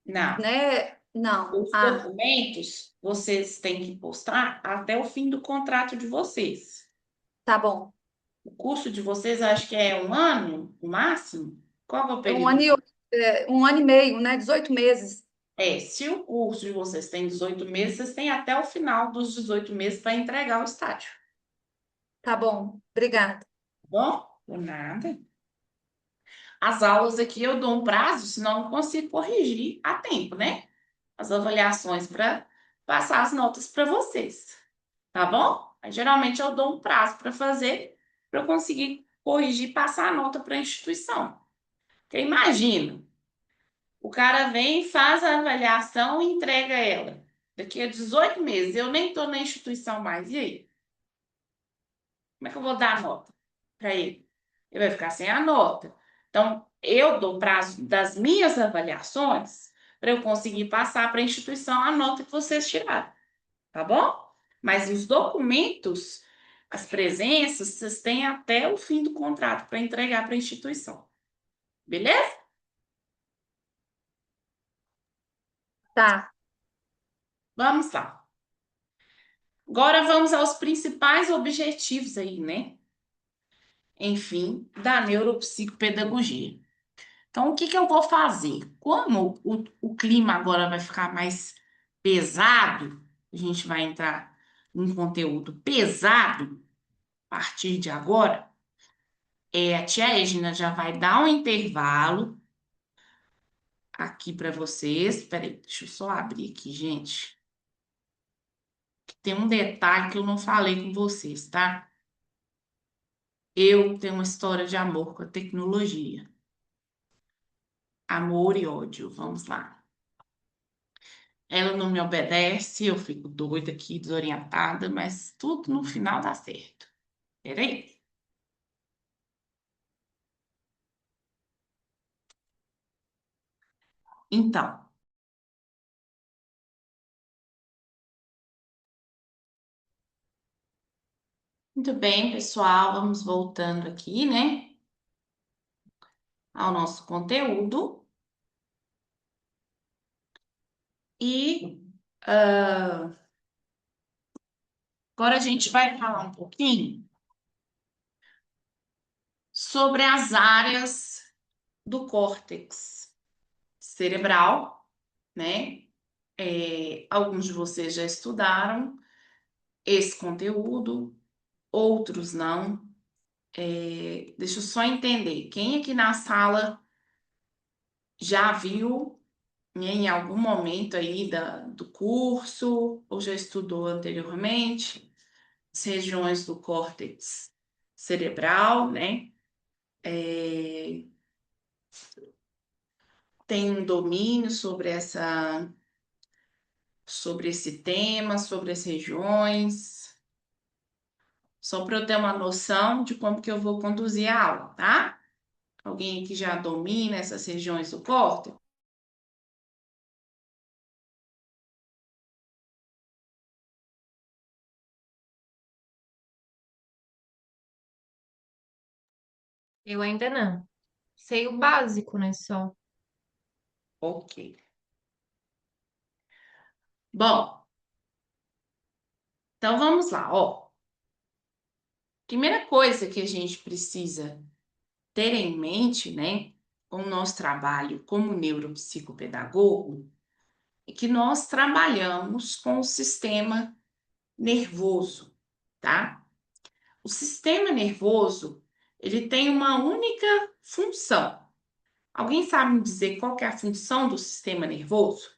A: Não.
B: né? Não.
A: Os
B: Ah,
A: documentos vocês têm que postar até o fim do contrato de vocês.
B: tá bom.
A: O curso de vocês, acho que é um ano, o máximo? Qual que é o
B: É um ano
A: período?
B: um ano e meio, né? 18 meses.
A: Se o curso de vocês tem 18 meses, vocês têm até o final dos 18 meses para entregar o estágio.
B: Tá bom, obrigada.
A: Tá bom? Por nada. As aulas aqui eu dou um prazo, senão eu não consigo corrigir a tempo, né? As avaliações para passar as notas para vocês. Tá bom? Aí, geralmente eu dou um prazo para fazer, para eu conseguir corrigir e passar a nota para a instituição. Porque imagina, o cara vem, faz a avaliação e entrega ela. Daqui a 18 meses, eu nem estou na instituição mais. E aí? Como é que eu vou dar a nota para ele? Ele vai ficar sem a nota. Então, eu dou prazo das minhas avaliações para eu conseguir passar para a instituição a nota que vocês tiraram. Tá bom? Mas os documentos, as presenças, vocês têm até o fim do contrato para entregar para a instituição. Beleza?
B: Tá.
A: Vamos lá. Agora vamos aos principais objetivos aí, né? Enfim, da neuropsicopedagogia. Então, o que que eu vou fazer? Como o clima agora vai ficar mais pesado, a gente vai entrar num conteúdo pesado a partir de agora. A tia Egina já vai dar um intervalo aqui para vocês. Espera aí, deixa eu só abrir aqui, gente. Tem um detalhe que eu não falei com vocês, tá? Eu tenho uma história de amor com a tecnologia. Amor e ódio, vamos lá. Ela não me obedece, eu fico doida aqui, desorientada, mas tudo no final dá certo. Peraí. Então, muito bem, pessoal, vamos voltando aqui, né, ao nosso conteúdo. E agora a gente vai falar um pouquinho sobre as áreas do córtex cerebral, né? Alguns de vocês já estudaram esse conteúdo, outros não. Deixa eu só entender. Quem aqui na sala já viu em algum momento aí do curso, ou já estudou anteriormente, as regiões do córtex cerebral, né? É, tem um domínio sobre esse tema, sobre as regiões, só para eu ter uma noção de como que eu vou conduzir a aula, tá? Alguém que já domina essas regiões do córtex?
C: Eu ainda não. Sei o básico, né, só.
A: Ok. Bom, então vamos lá, ó. Primeira coisa que a gente precisa ter em mente, né, com o nosso trabalho como neuropsicopedagogo, é que nós trabalhamos com o sistema nervoso, tá? O sistema nervoso, ele tem uma única função. Alguém sabe me dizer qual que é a função do sistema nervoso?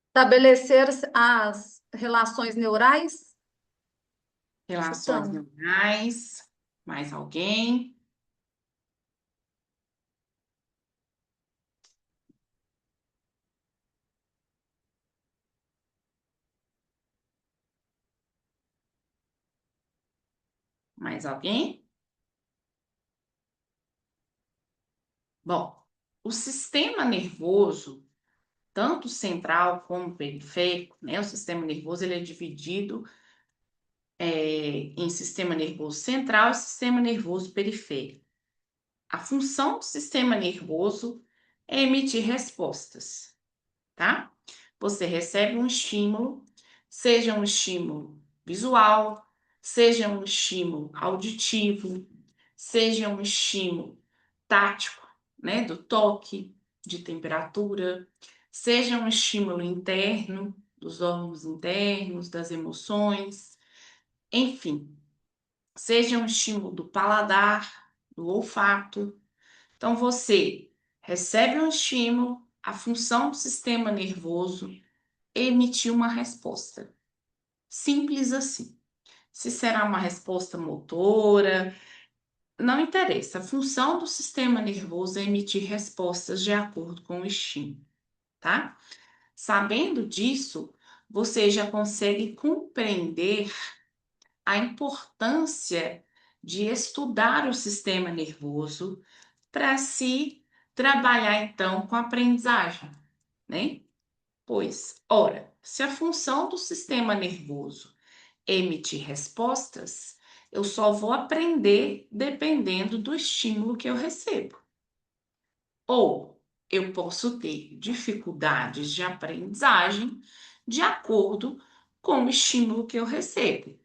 B: Estabelecer as relações neurais,
A: Relações
B: chutando.
A: neurais, mais alguém? Mais alguém? Bom, o sistema nervoso, tanto central como periférico, né? O sistema nervoso ele é dividido em sistema nervoso central e sistema nervoso periférico. A função do sistema nervoso é emitir respostas, tá? Você recebe um estímulo, seja um estímulo visual, seja um estímulo auditivo, seja um estímulo tático, né, do toque, de temperatura, seja um estímulo interno, dos órgãos internos, das emoções, enfim, seja um estímulo do paladar, do olfato. Então, você recebe um estímulo, a função do sistema nervoso é emitir uma resposta. Simples assim. Se será uma resposta motora, não interessa. A função do sistema nervoso é emitir respostas de acordo com o estímulo, tá? Sabendo disso, você já consegue compreender a importância de estudar o sistema nervoso para se trabalhar então com a aprendizagem, né? Pois, ora, se a função do sistema nervoso é emitir respostas, eu só vou aprender dependendo do estímulo que eu recebo. Ou eu posso ter dificuldades de aprendizagem de acordo com o estímulo que eu recebo.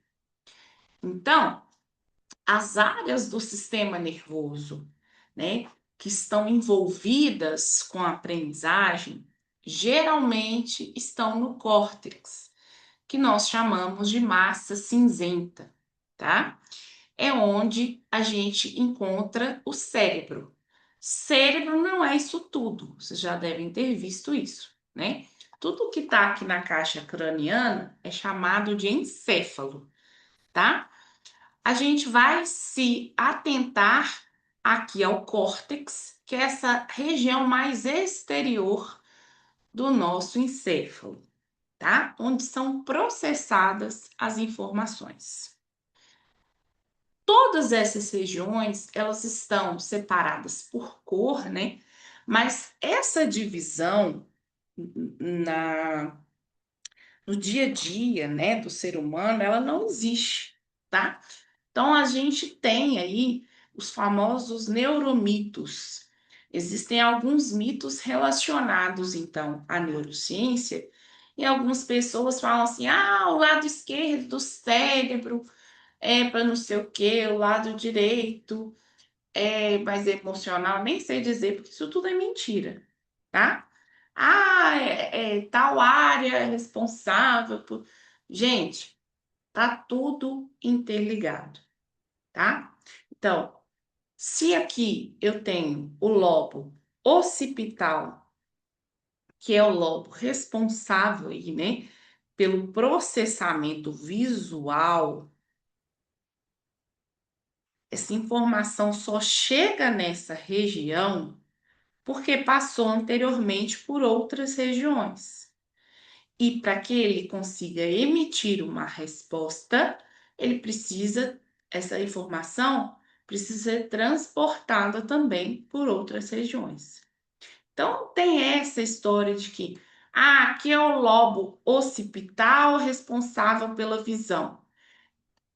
A: Então, as áreas do sistema nervoso, né, que estão envolvidas com a aprendizagem, geralmente estão no córtex, que nós chamamos de massa cinzenta, tá? É onde a gente encontra o cérebro. Cérebro não é isso tudo, vocês já devem ter visto isso, né? Tudo que está aqui na caixa craniana é chamado de encéfalo, tá? A gente vai se atentar aqui ao córtex, que é essa região mais exterior do nosso encéfalo, tá? Onde são processadas as informações. Todas essas regiões, elas estão separadas por cor, né? Mas essa divisão na no dia a dia, né, do ser humano, ela não existe, tá? Então a gente tem aí os famosos neuromitos. Existem alguns mitos relacionados então à neurociência, e algumas pessoas falam assim: "Ah, o lado esquerdo do cérebro é para não sei o quê, o lado direito é mais emocional". Nem sei dizer, porque isso tudo é mentira, tá? Ah, tal área é responsável por. Gente, tá tudo interligado. tá? Então, se aqui eu tenho o lobo occipital, que é o lobo responsável aí, né, pelo processamento visual, essa informação só chega nessa região porque passou anteriormente por outras regiões. E para que ele consiga emitir uma resposta, ele precisa, essa informação precisa ser transportada também por outras regiões. Então, tem essa história de que, aqui é o lobo occipital responsável pela visão.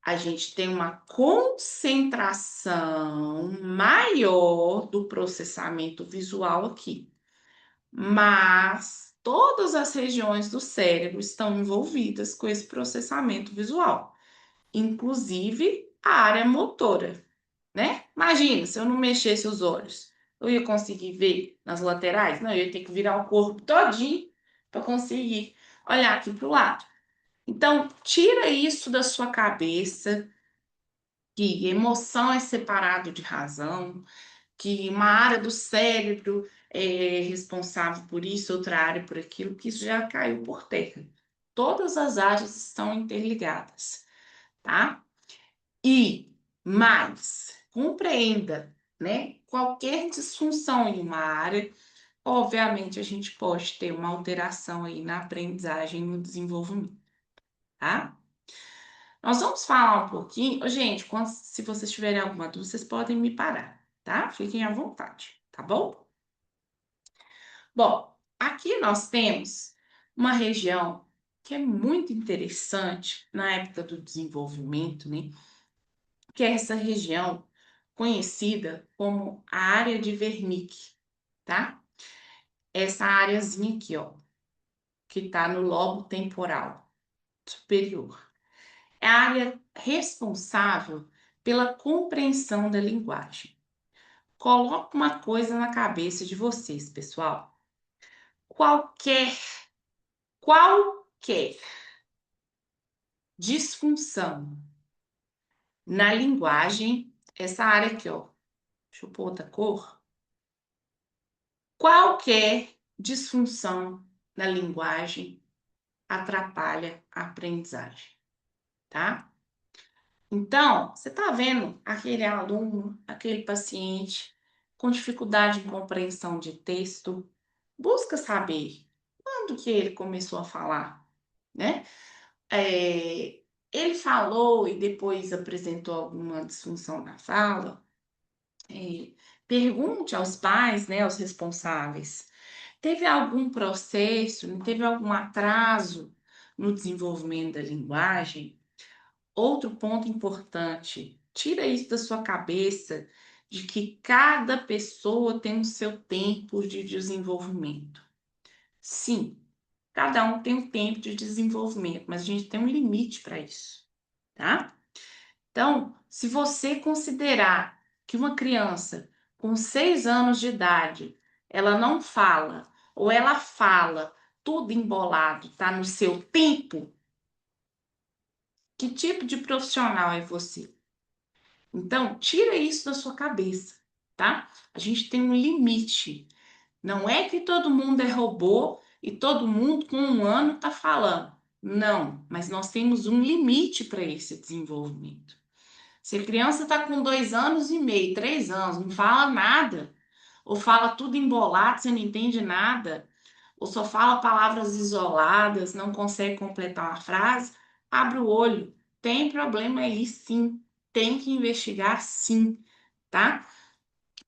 A: A gente tem uma concentração maior do processamento visual aqui, mas todas as regiões do cérebro estão envolvidas com esse processamento visual, inclusive a área motora, né? Imagina, se eu não mexesse os olhos, eu ia conseguir ver nas laterais? Não, eu ia ter que virar o corpo todinho para conseguir olhar aqui para o lado. Então, tira isso da sua cabeça, que emoção é separado de razão, que uma área do cérebro é responsável por isso, outra área por aquilo, que isso já caiu por terra. Todas as áreas estão interligadas, tá? E mais, compreenda, né? Qualquer disfunção em uma área, obviamente a gente pode ter uma alteração aí na aprendizagem e no desenvolvimento, tá? Nós vamos falar um pouquinho, gente, se vocês tiverem alguma dúvida, vocês podem me parar, tá? Fiquem à vontade, tá bom? Bom, aqui nós temos uma região que é muito interessante na época do desenvolvimento, né? Que é essa região conhecida como a área de Wernicke, tá? Essa áreazinha aqui, ó, que tá no lobo temporal superior. É a área responsável pela compreensão da linguagem. Coloque uma coisa na cabeça de vocês, pessoal. Qualquer, qualquer disfunção na linguagem, essa área aqui, ó, deixa eu pôr outra cor. Qualquer disfunção na linguagem atrapalha a aprendizagem, tá? Então, você tá vendo aquele aluno, aquele paciente com dificuldade em compreensão de texto, busca saber quando que ele começou a falar, né? Ele falou e depois apresentou alguma disfunção na fala. Pergunte aos pais, né, aos responsáveis, teve algum processo, teve algum atraso no desenvolvimento da linguagem? Outro ponto importante, tira isso da sua cabeça de que cada pessoa tem o seu tempo de desenvolvimento. Sim, cada um tem um tempo de desenvolvimento, mas a gente tem um limite para isso, tá? Então, se você considerar que uma criança com 6 anos de idade, ela não fala, ou ela fala tudo embolado, tá no seu tempo, que tipo de profissional é você? Então, tira isso da sua cabeça, tá? A gente tem um limite. Não é que todo mundo é robô e todo mundo com 1 ano tá falando. Não, mas nós temos um limite para esse desenvolvimento. Se a criança está com 2 anos e meio, 3 anos, não fala nada, ou fala tudo embolado, você não entende nada, ou só fala palavras isoladas, não consegue completar uma frase, abre o olho. Tem problema aí, sim. Tem que investigar, sim, tá?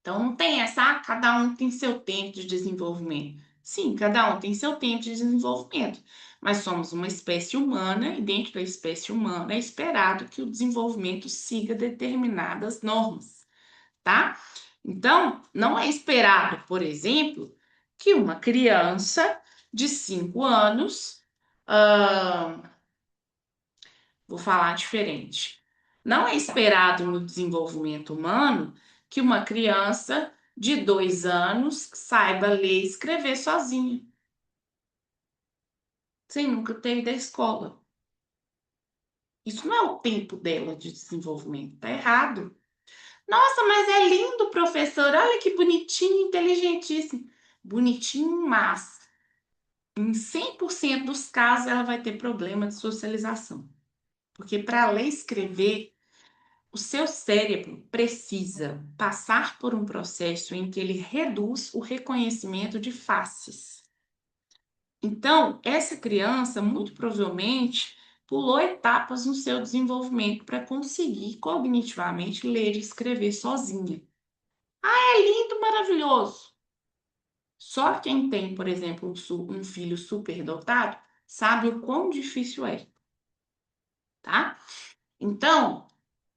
A: Então não tem essa, cada um tem seu tempo de desenvolvimento. Sim, cada um tem seu tempo de desenvolvimento, mas somos uma espécie humana e dentro da espécie humana é esperado que o desenvolvimento siga determinadas normas, tá? Então, não é esperado, por exemplo, que uma criança de 5 anos, ah, vou falar diferente. Não é esperado no desenvolvimento humano que uma criança de 2 anos saiba ler e escrever sozinha, sem nunca ter ido à escola. Isso não é o tempo dela de desenvolvimento, tá errado. Nossa, mas é lindo, professor. Olha que bonitinho, inteligentíssimo. Bonitinho, mas em 100% dos casos ela vai ter problema de socialização. Porque para ler e escrever, o seu cérebro precisa passar por um processo em que ele reduz o reconhecimento de faces. Então, essa criança muito provavelmente pulou etapas no seu desenvolvimento para conseguir cognitivamente ler e escrever sozinha. É lindo, maravilhoso. Só quem tem, por exemplo, um filho superdotado sabe o quão difícil é, tá? Então,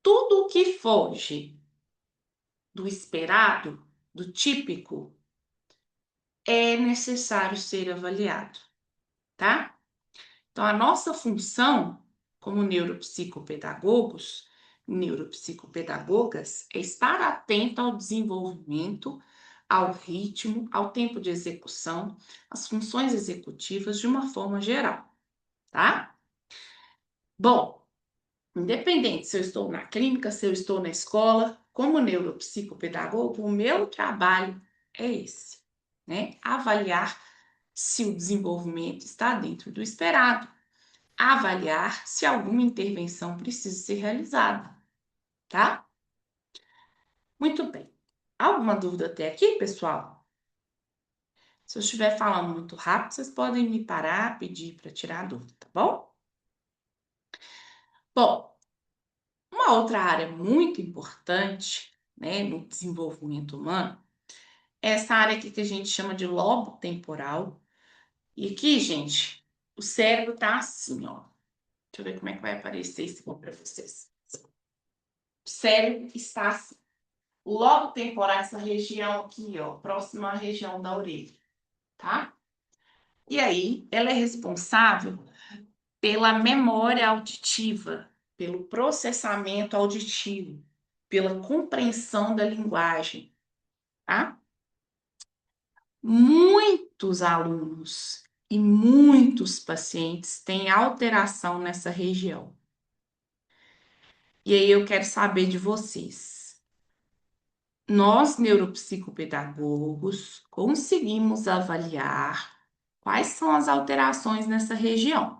A: tudo o que foge do esperado, do típico, é necessário ser avaliado, tá? Então, a nossa função como neuropsicopedagogos, neuropsicopedagogas, é estar atento ao desenvolvimento, ao ritmo, ao tempo de execução, às funções executivas de uma forma geral, tá? Bom, independente se eu estou na clínica, se eu estou na escola, como neuropsicopedagogo, o meu trabalho é esse, né? Avaliar se o desenvolvimento está dentro do esperado, avaliar se alguma intervenção precisa ser realizada, tá? Muito bem. Alguma dúvida até aqui, pessoal? Se eu estiver falando muito rápido, vocês podem me parar, pedir para tirar a dúvida, tá bom? Bom, uma outra área muito importante, né, no desenvolvimento humano é essa área aqui que a gente chama de lobo temporal. E aqui, gente, o cérebro tá assim, ó. Deixa eu ver como é que vai aparecer isso aqui para vocês. O cérebro está assim. O lobo temporal, essa região aqui, ó, próxima à região da orelha, tá? E aí, ela é responsável pela memória auditiva, pelo processamento auditivo, pela compreensão da linguagem, tá? Muitos alunos e muitos pacientes têm alteração nessa região. E aí eu quero saber de vocês. Nós, neuropsicopedagogos, conseguimos avaliar quais são as alterações nessa região.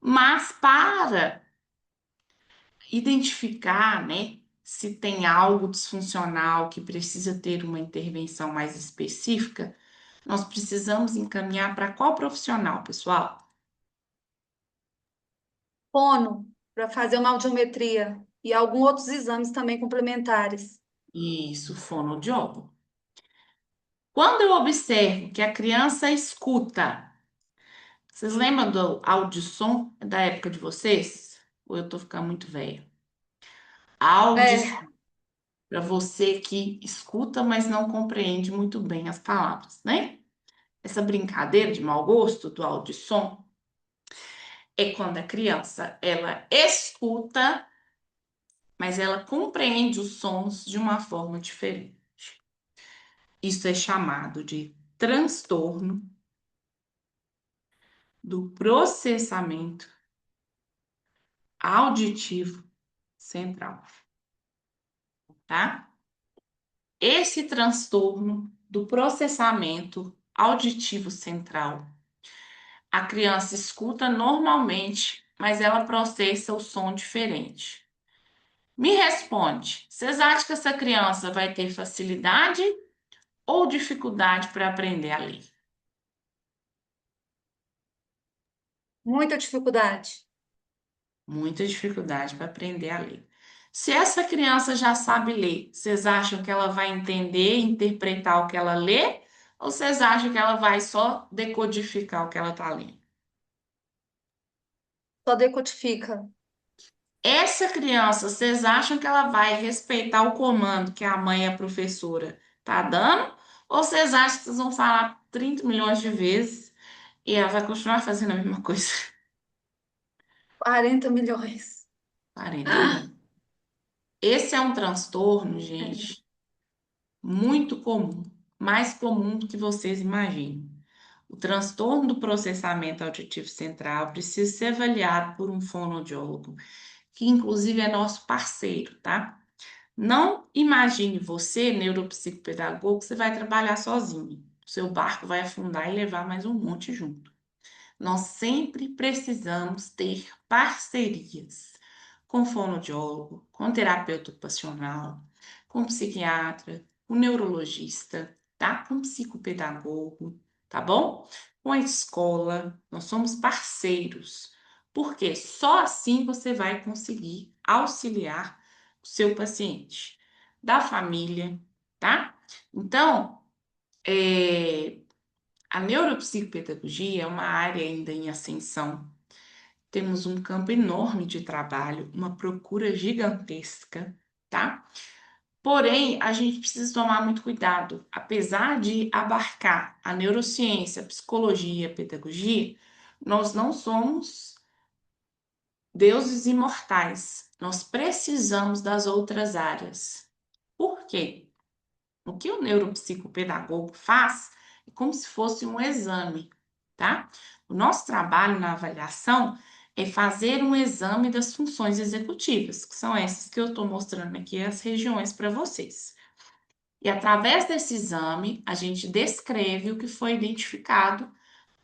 A: Mas para identificar, né, se tem algo disfuncional que precisa ter uma intervenção mais específica, nós precisamos encaminhar para qual profissional, pessoal?
B: Fono, para fazer uma audiometria e alguns outros exames também complementares.
A: Isso, fonoaudiólogo. Quando eu observo que a criança escuta, vocês lembram do audissom da época de vocês? Ou eu tô ficando muito velha?
B: É,
A: Audição, para você que escuta, mas não compreende muito bem as palavras, né? Essa brincadeira de mau gosto do audissom é quando a criança ela escuta, mas ela compreende os sons de uma forma diferente. Isso é chamado de transtorno do processamento auditivo central, tá? Esse transtorno do processamento auditivo central, a criança escuta normalmente, mas ela processa o som diferente. Me responde, vocês acham que essa criança vai ter facilidade ou dificuldade para aprender a ler?
B: muita dificuldade.
A: Muita dificuldade para aprender a ler. Se essa criança já sabe ler, vocês acham que ela vai entender, interpretar o que ela lê? Ou vocês acham que ela vai só decodificar o que ela está lendo?
B: Só decodifica.
A: Essa criança, vocês acham que ela vai respeitar o comando que a mãe e a professora tá dando? Ou vocês acham que vocês vão falar 30 milhões de vezes e ela vai continuar fazendo a mesma coisa?
B: 40 milhões.
A: 40 milhões. Esse é um transtorno,
B: É.
A: gente, muito comum, mais comum do que vocês imaginam. O transtorno do processamento auditivo central precisa ser avaliado por um fonoaudiólogo, que inclusive é nosso parceiro, tá? Não imagine você, neuropsicopedagogo, que você vai trabalhar sozinho. O seu barco vai afundar e levar mais um monte junto. Nós sempre precisamos ter parcerias com fonoaudiólogo, com terapeuta ocupacional, com psiquiatra, com neurologista, tá? Com psicopedagogo, tá bom? Com a escola, nós somos parceiros, porque só assim você vai conseguir auxiliar o seu paciente, da família, tá? Então, a neuropsicopedagogia é uma área ainda em ascensão. Temos um campo enorme de trabalho, uma procura gigantesca, tá? Porém, a gente precisa tomar muito cuidado. Apesar de abarcar a neurociência, a psicologia, a pedagogia, nós não somos deuses imortais. Nós precisamos das outras áreas. Por quê? O que o neuropsicopedagogo faz é como se fosse um exame, tá? O nosso trabalho na avaliação é fazer um exame das funções executivas, que são essas que eu estou mostrando aqui, as regiões para vocês. E através desse exame, a gente descreve o que foi identificado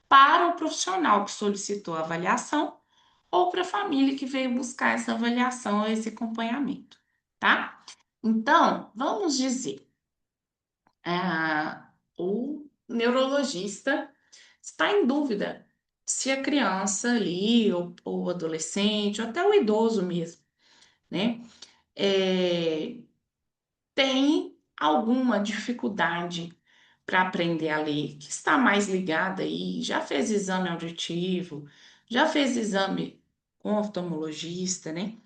A: para o profissional que solicitou a avaliação ou para a família que veio buscar essa avaliação ou esse acompanhamento, tá? Então, vamos dizer o neurologista está em dúvida se a criança ali, ou o adolescente, ou até o idoso mesmo, né, é, tem alguma dificuldade para aprender a ler, que está mais ligada aí, já fez exame auditivo, já fez exame com oftalmologista, né?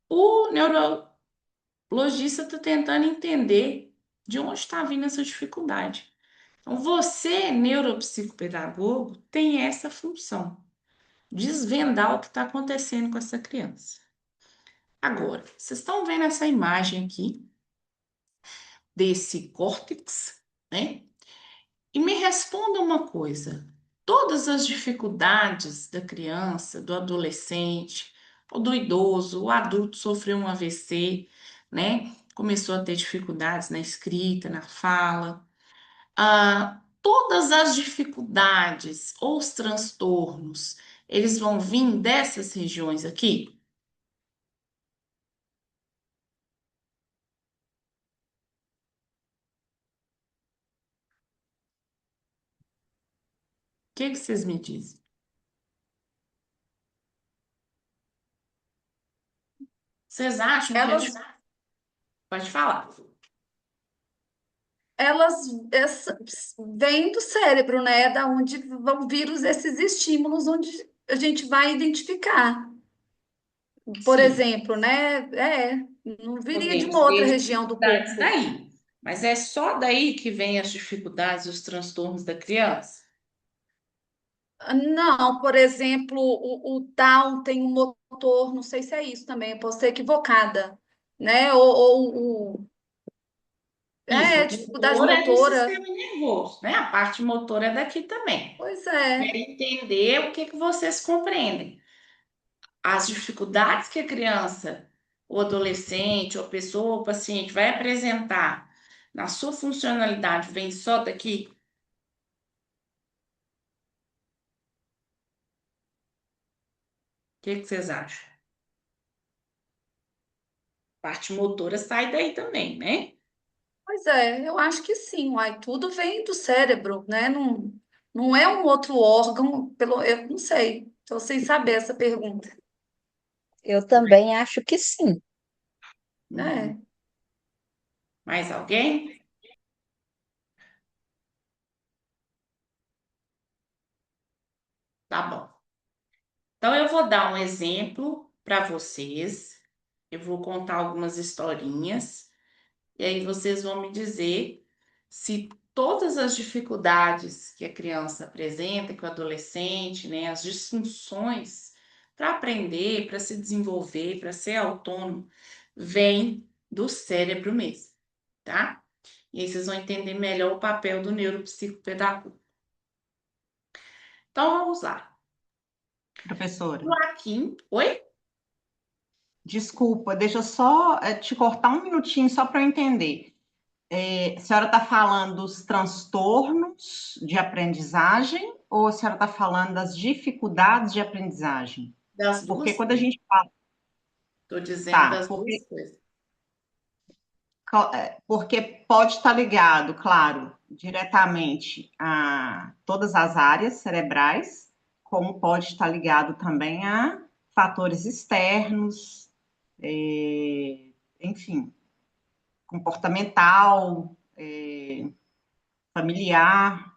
A: O neurologista está tentando entender de onde está vindo essa dificuldade. Então, você, neuropsicopedagogo, tem essa função, desvendar o que está acontecendo com essa criança. Agora, vocês estão vendo essa imagem aqui desse córtex, né? E me responda uma coisa: todas as dificuldades da criança, do adolescente, ou do idoso, o adulto sofreu um AVC, né? Começou a ter dificuldades na escrita, na fala. Todas as dificuldades ou os transtornos, eles vão vir dessas regiões aqui? O que que vocês me dizem? Vocês acham que
B: Elas,
A: Pode falar.
B: elas vêm do cérebro, né? Da onde vão vir esses estímulos, onde a gente vai identificar. Por
A: Sim,
B: exemplo, né? Não viria de uma
A: podemos
B: outra
A: ter
B: região do
A: dificuldades
B: corpo.
A: daí, mas é só daí que vem as dificuldades e os transtornos da criança?
B: Não, por exemplo, o Down tem um motor, não sei se é isso também, eu posso ser equivocada, né?
A: Isso, o
B: Dificuldade
A: motor é do
B: motora.
A: sistema nervoso, né? A parte motora é daqui também.
B: Pois
A: Quero
B: é.
A: entender o que que vocês compreendem. As dificuldades que a criança, ou adolescente, ou pessoa, ou paciente vai apresentar na sua funcionalidade vem só daqui? O que que vocês acham? Parte motora sai daí também, né?
B: Pois é, eu acho que sim, uai, tudo vem do cérebro, né? Não, não é um outro órgão, eu não sei, estou sem saber essa pergunta.
D: Eu também acho que sim.
A: Uhum.
B: É,
A: Mais alguém? Tá bom. Então, eu vou dar um exemplo para vocês. Eu vou contar algumas historinhas. E aí vocês vão me dizer se todas as dificuldades que a criança apresenta, que o adolescente, né, as disfunções para aprender, para se desenvolver, para ser autônomo, vêm do cérebro mesmo, tá? E aí vocês vão entender melhor o papel do neuropsicopedagogo. Então vamos lá.
G: Professora,
A: Joaquim, oi?
G: desculpa, deixa eu só te cortar um minutinho só para eu entender. A senhora está falando dos transtornos de aprendizagem ou a senhora está falando das dificuldades de aprendizagem?
A: Das
G: Porque
A: duas
G: quando a
A: coisas.
G: gente fala,
A: Estou dizendo
G: tá,
A: das duas coisas.
G: porque pode estar ligado, claro, diretamente a todas as áreas cerebrais, como pode estar ligado também a fatores externos, enfim, comportamental, familiar.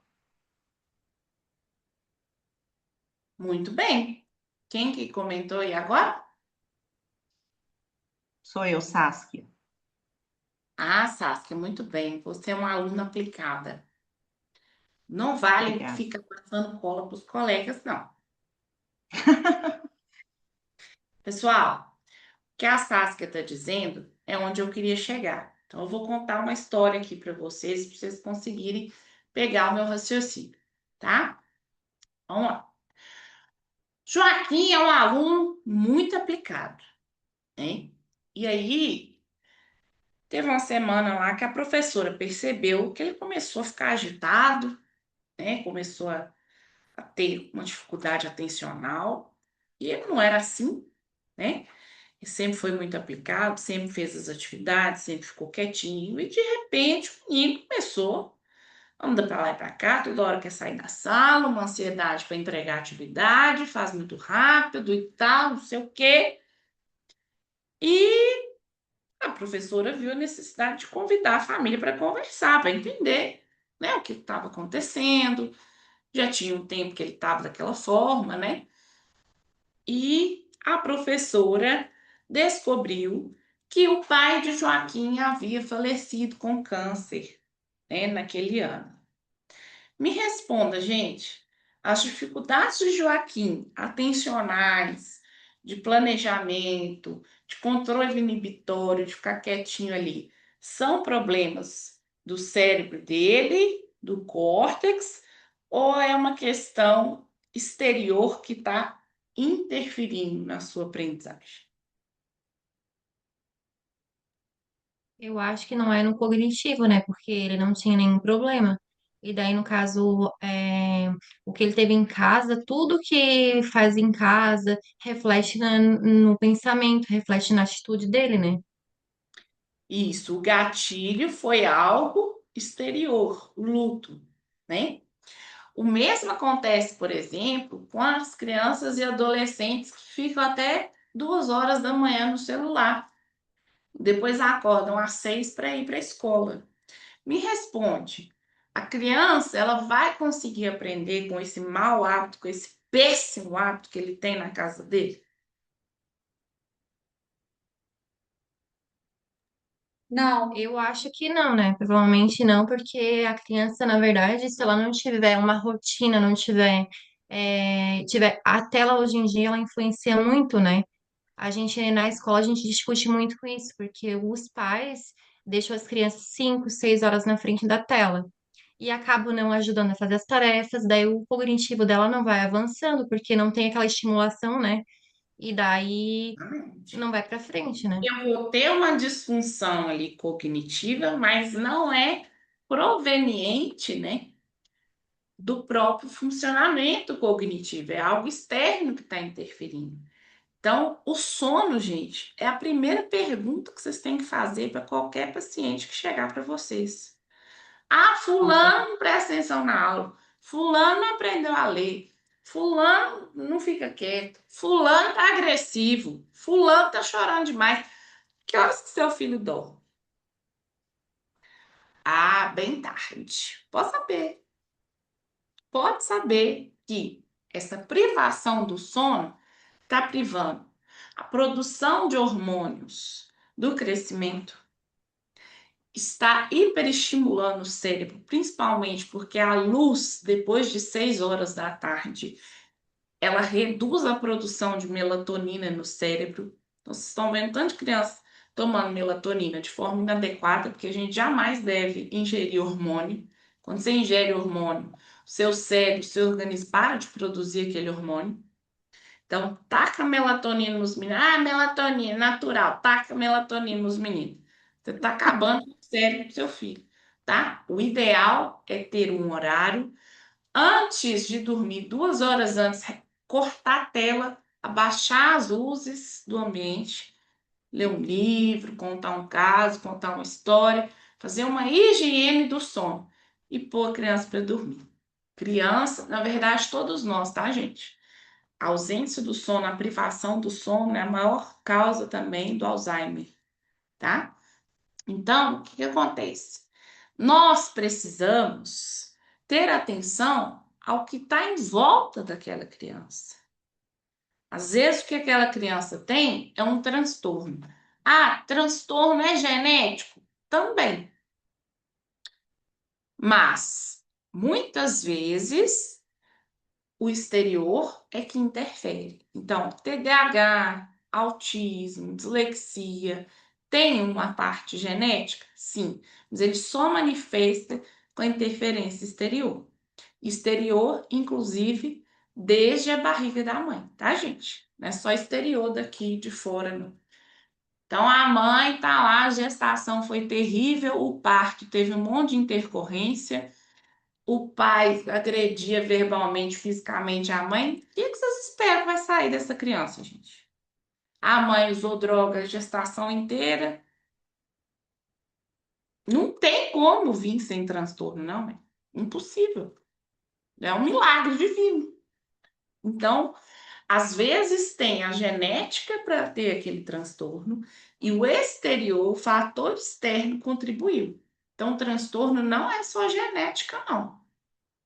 A: Muito bem. Quem que comentou aí agora?
G: Sou eu, Saskia.
A: Ah, Saskia, muito bem. Você é uma aluna aplicada. Não vale
G: Obrigada.
A: ficar passando cola para os colegas, não. Pessoal, o que a Saskia está dizendo é onde eu queria chegar. Então, eu vou contar uma história aqui para vocês conseguirem pegar o meu raciocínio, tá? Vamos lá. Joaquim é um aluno muito aplicado, né? E aí, teve uma semana lá que a professora percebeu que ele começou a ficar agitado, né? Começou a ter uma dificuldade atencional. E ele não era assim, né? Ele sempre foi muito aplicado, sempre fez as atividades, sempre ficou quietinho. E de repente o menino começou, anda para lá e para cá, toda hora quer sair da sala, uma ansiedade para entregar a atividade, faz muito rápido e tal, não sei o quê. E a professora viu a necessidade de convidar a família para conversar, para entender, né, o que estava acontecendo. Já tinha um tempo que ele estava daquela forma, né? E a professora descobriu que o pai de Joaquim havia falecido com câncer, né, naquele ano. Me responda, gente, as dificuldades de Joaquim, atencionais, de planejamento, de controle inibitório, de ficar quietinho ali, são problemas do cérebro dele, do córtex, ou é uma questão exterior que está interferindo na sua aprendizagem?
C: Eu acho que não é no cognitivo, né? Porque ele não tinha nenhum problema. E daí, no caso, o que ele teve em casa, tudo que faz em casa reflete no pensamento, reflete na atitude dele, né?
A: Isso, o gatilho foi algo exterior, o luto, né? O mesmo acontece, por exemplo, com as crianças e adolescentes que ficam até 2 horas da manhã no celular. Depois acordam às 6 para ir para a escola. Me responde, a criança ela vai conseguir aprender com esse mau hábito, com esse péssimo hábito que ele tem na casa dele?
B: Não.
C: Eu acho que não, né? Provavelmente não, porque a criança, na verdade, se ela não tiver uma rotina, não tiver, a tela hoje em dia, ela influencia muito, né? A gente, na escola, a gente discute muito com isso, porque os pais deixam as crianças 5, 6 horas na frente da tela e acabam não ajudando a fazer as tarefas, daí o cognitivo dela não vai avançando, porque não tem aquela estimulação, né? E daí não vai para frente, né?
A: Eu vou ter uma disfunção ali cognitiva, mas não é proveniente, né, do próprio funcionamento cognitivo, é algo externo que está interferindo. Então, o sono, gente, é a primeira pergunta que vocês têm que fazer para qualquer paciente que chegar para vocês. Ah,
G: Com certeza.
A: fulano não presta atenção na aula, fulano não aprendeu a ler, fulano não fica quieto, fulano tá agressivo, fulano tá chorando demais. Que horas que seu filho dorme? Ah, bem tarde. Pode saber que essa privação do sono está privando a produção de hormônios do crescimento, está hiperestimulando o cérebro, principalmente porque a luz, depois de 6 horas da tarde, ela reduz a produção de melatonina no cérebro. Então, vocês estão vendo tanto de criança tomando melatonina de forma inadequada, porque a gente jamais deve ingerir hormônio. Quando você ingere hormônio, seu cérebro, seu organismo para de produzir aquele hormônio. Então, taca melatonina nos meninos. Ah, melatonina, natural. Taca melatonina nos meninos. Você está acabando com o cérebro do seu filho, tá? O ideal é ter um horário antes de dormir, 2 horas antes, cortar a tela, abaixar as luzes do ambiente, ler um livro, contar um caso, contar uma história, fazer uma higiene do sono e pôr a criança para dormir. Criança, na verdade, todos nós, tá, gente? A ausência do sono, a privação do sono é a maior causa também do Alzheimer, tá? Então, o que que acontece? Nós precisamos ter atenção ao que está em volta daquela criança. Às vezes, o que aquela criança tem é um transtorno. Ah, transtorno é genético? Também. Mas, muitas vezes, o exterior é que interfere. Então, TDAH, autismo, dislexia, tem uma parte genética? Sim, mas ele só manifesta com a interferência exterior. Exterior, inclusive, desde a barriga da mãe, tá, gente? Não é só exterior daqui de fora, não. Então, a mãe tá lá, a gestação foi terrível, o parto teve um monte de intercorrência, o pai agredia verbalmente, fisicamente a mãe. O que vocês esperam que vai sair dessa criança, gente? A mãe usou droga a gestação inteira. Não tem como vir sem transtorno, não, é impossível. É um milagre divino. Então, às vezes tem a genética para ter aquele transtorno e o exterior, o fator externo contribuiu. Então, o transtorno não é só genética, não,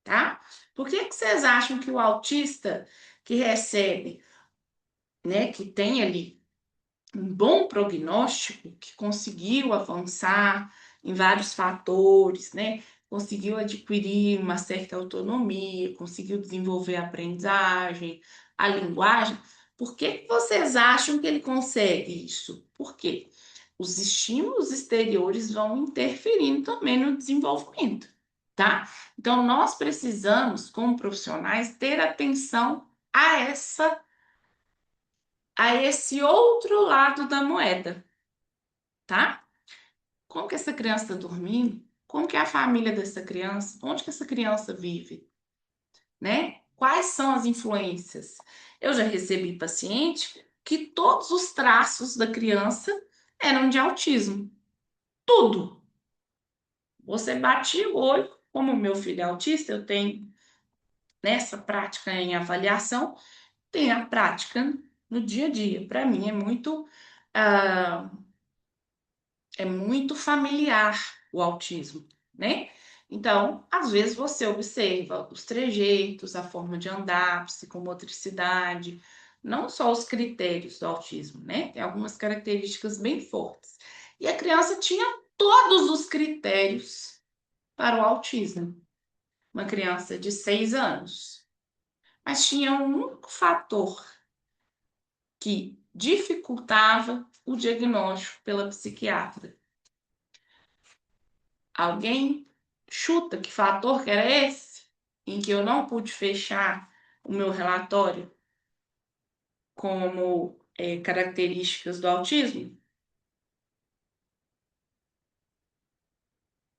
A: tá? Por que que vocês acham que o autista que recebe, né, que tem ali um bom prognóstico, que conseguiu avançar em vários fatores, né? Conseguiu adquirir uma certa autonomia, conseguiu desenvolver a aprendizagem, a linguagem. Por que que vocês acham que ele consegue isso? Por quê? Os estímulos exteriores vão interferindo também no desenvolvimento, tá? Então, nós precisamos, como profissionais, ter atenção a esse outro lado da moeda, tá? Como que essa criança está dormindo? Como que é a família dessa criança? Onde que essa criança vive, né? Quais são as influências? Eu já recebi paciente que todos os traços da criança eram de autismo. Tudo. Você batia o olho, como o meu filho é autista, eu tenho nessa prática em avaliação, tem a prática no dia a dia. Para mim ah, é muito familiar o autismo, né? Então, às vezes você observa os trejeitos, a forma de andar, psicomotricidade, não só os critérios do autismo, né? Tem algumas características bem fortes. E a criança tinha todos os critérios para o autismo. Uma criança de 6 anos. Mas tinha um único fator que dificultava o diagnóstico pela psiquiatra. Alguém chuta que fator que era esse em que eu não pude fechar o meu relatório como características do autismo?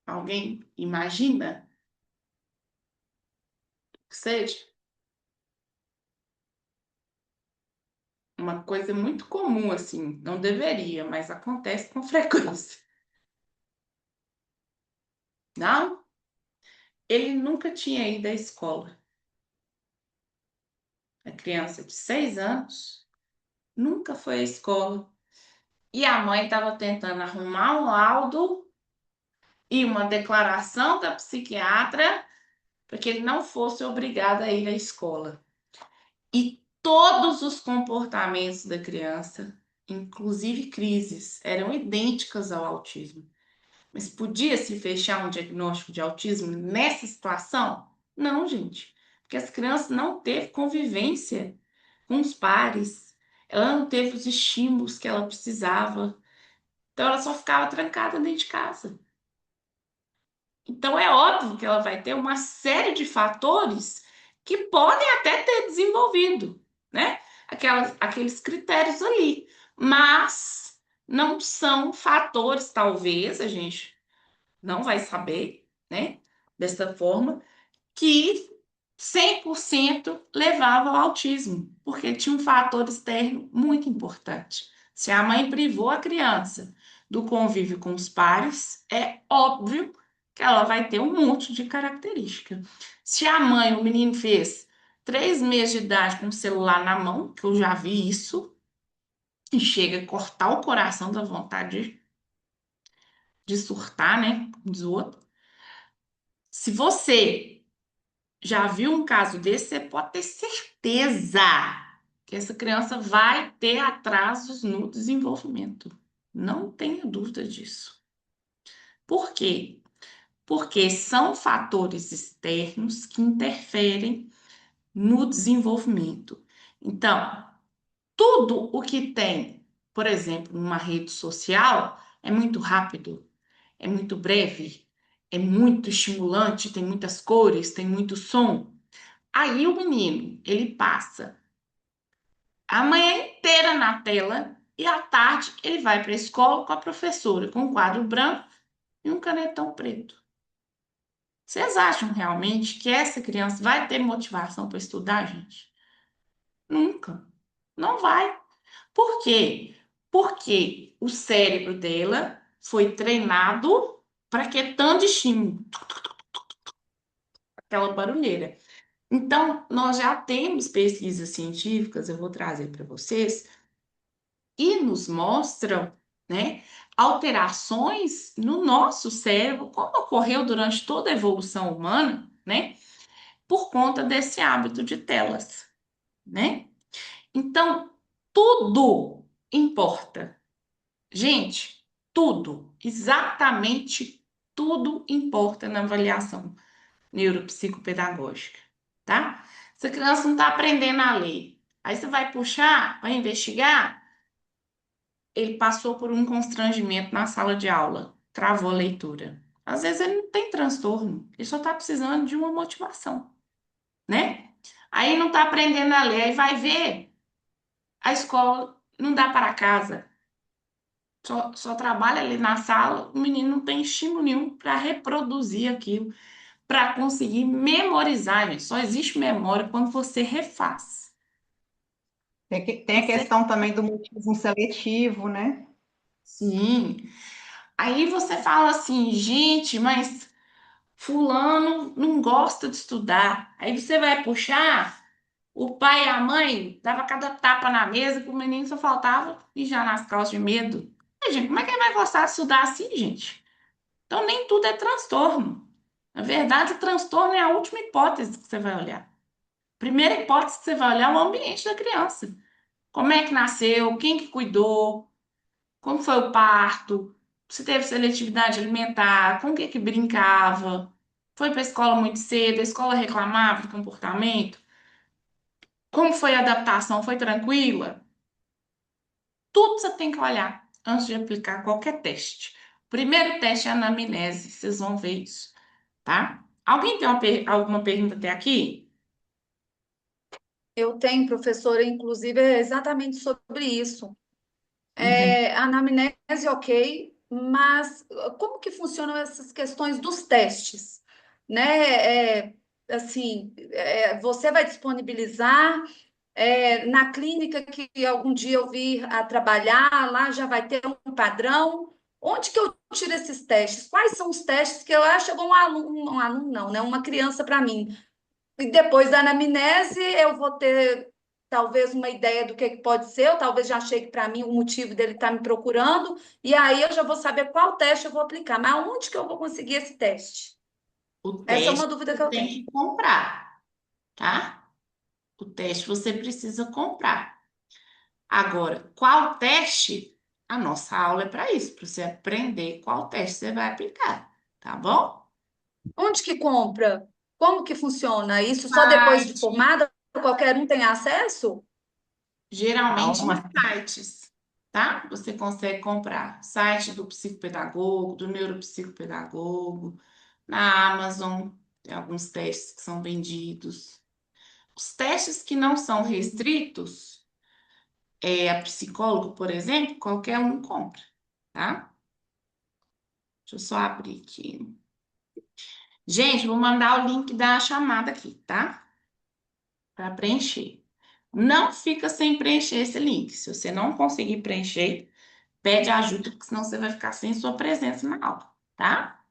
A: Alguém imagina que seja uma coisa muito comum assim, não deveria, mas acontece com frequência. Não, ele nunca tinha ido à escola. A criança de 6 anos nunca foi à escola. E a mãe estava tentando arrumar um laudo e uma declaração da psiquiatra para que ele não fosse obrigado a ir à escola. E todos os comportamentos da criança, inclusive crises, eram idênticas ao autismo. Mas podia se fechar um diagnóstico de autismo nessa situação? Não, gente, porque as crianças não teve convivência com os pares, ela não teve os estímulos que ela precisava, então ela só ficava trancada dentro de casa. Então, é óbvio que ela vai ter uma série de fatores que podem até ter desenvolvido, né? Aqueles critérios ali, mas não são fatores, talvez, a gente não vai saber, né? Dessa forma, que 100% levava ao autismo, porque tinha um fator externo muito importante. Se a mãe privou a criança do convívio com os pares, é óbvio que ela vai ter um monte de característica. Se a mãe, o menino fez 3 meses de idade com o celular na mão, que eu já vi isso, e chega a cortar o coração da vontade de surtar, né? Como diz o outro. Se você já viu um caso desse, você pode ter certeza que essa criança vai ter atrasos no desenvolvimento. Não tenha dúvida disso. Por quê? Porque são fatores externos que interferem no desenvolvimento. Então, tudo o que tem, por exemplo, numa rede social, é muito rápido, é muito breve, é muito estimulante, tem muitas cores, tem muito som. Aí o menino, ele passa a manhã inteira na tela e à tarde ele vai para a escola com a professora, com um quadro branco e um canetão preto. Vocês acham realmente que essa criança vai ter motivação para estudar, gente? Nunca. Não vai. Por quê? Porque o cérebro dela foi treinado para que tanto estímulo, aquela barulheira. Então, nós já temos pesquisas científicas, eu vou trazer para vocês, e nos mostram, né, alterações no nosso cérebro, como ocorreu durante toda a evolução humana, né, por conta desse hábito de telas, né? Então, tudo importa. Gente, tudo, exatamente tudo importa na avaliação neuropsicopedagógica, tá? Se a criança não está aprendendo a ler, aí você vai puxar, vai investigar, ele passou por um constrangimento na sala de aula, travou a leitura. Às vezes ele não tem transtorno, ele só está precisando de uma motivação, né? Aí não está aprendendo a ler, aí vai ver a escola, não dá para casa, só trabalha ali na sala, o menino não tem estímulo nenhum para reproduzir aquilo, para conseguir memorizar, gente. Só existe memória quando você refaz.
G: Tem a questão também do mutismo seletivo, né?
A: Sim. Aí você fala assim, gente, mas fulano não gosta de estudar. Aí você vai puxar, o pai e a mãe dava cada tapa na mesa que o menino só faltava e já nas calças de medo. Ai, gente, como é que ele vai gostar de estudar assim, gente? Então nem tudo é transtorno. Na verdade, o transtorno é a última hipótese que você vai olhar. Primeira hipótese que você vai olhar é o ambiente da criança. Como é que nasceu? Quem que cuidou? Como foi o parto? Se teve seletividade alimentar? Com o que que brincava? Foi para a escola muito cedo? A escola reclamava do comportamento? Como foi a adaptação? Foi tranquila? Tudo você tem que olhar antes de aplicar qualquer teste. Primeiro teste é a anamnese, vocês vão ver isso, tá? Alguém tem alguma pergunta até aqui?
B: Eu tenho, professora, inclusive, é exatamente sobre isso.
A: Uhum.
B: A anamnese, ok, mas como que funcionam essas questões dos testes? Né? Assim, você vai disponibilizar na clínica que algum dia eu vir a trabalhar, lá já vai ter um padrão. Onde que eu tiro esses testes? Quais são os testes que eu acho chegou um aluno não, né? Uma criança para mim. E depois da anamnese, eu vou ter talvez uma ideia do que pode ser, ou talvez já chegue para mim o motivo dele estar me procurando, e aí eu já vou saber qual teste eu vou aplicar. Mas onde que eu vou conseguir esse teste?
A: O
B: Essa é uma
A: teste
B: dúvida que
A: você
B: eu
A: tem
B: tenho.
A: que comprar, tá? O teste você precisa comprar. Agora, qual teste? A nossa aula é para isso, para você aprender qual teste você vai aplicar, tá bom?
B: Onde que compra? Como que funciona? Isso só depois de
A: Site,
B: formada? Qualquer um tem acesso?
A: geralmente em
G: Calma.
A: sites, tá? Você consegue comprar site do psicopedagogo, do neuropsicopedagogo, Na Amazon, tem alguns testes que são vendidos. Os testes que não são restritos, a psicólogo, por exemplo, qualquer um compra, tá? Deixa eu só abrir aqui. Gente, vou mandar o link da chamada aqui, tá? Para preencher. Não fica sem preencher esse link. Se você não conseguir preencher, pede ajuda, porque senão você vai ficar sem sua presença na aula, tá?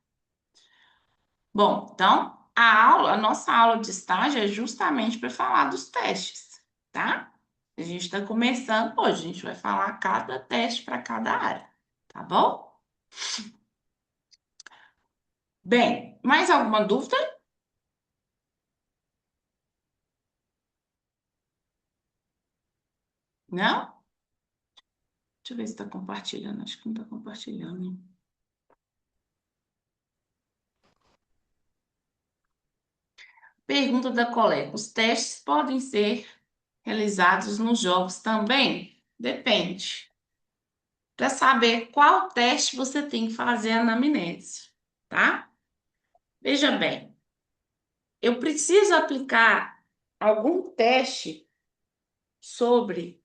A: Bom, então, a nossa aula de estágio é justamente para falar dos testes, tá? A gente está começando hoje, a gente vai falar cada teste para cada área, tá bom? Bem, mais alguma dúvida? Não? Deixa eu ver se está compartilhando. Acho que não está compartilhando, hein? Pergunta da colega: os testes podem ser realizados nos jogos também? Depende. Para saber qual teste você tem que fazer a anamnese, tá? Veja bem, eu preciso aplicar algum teste sobre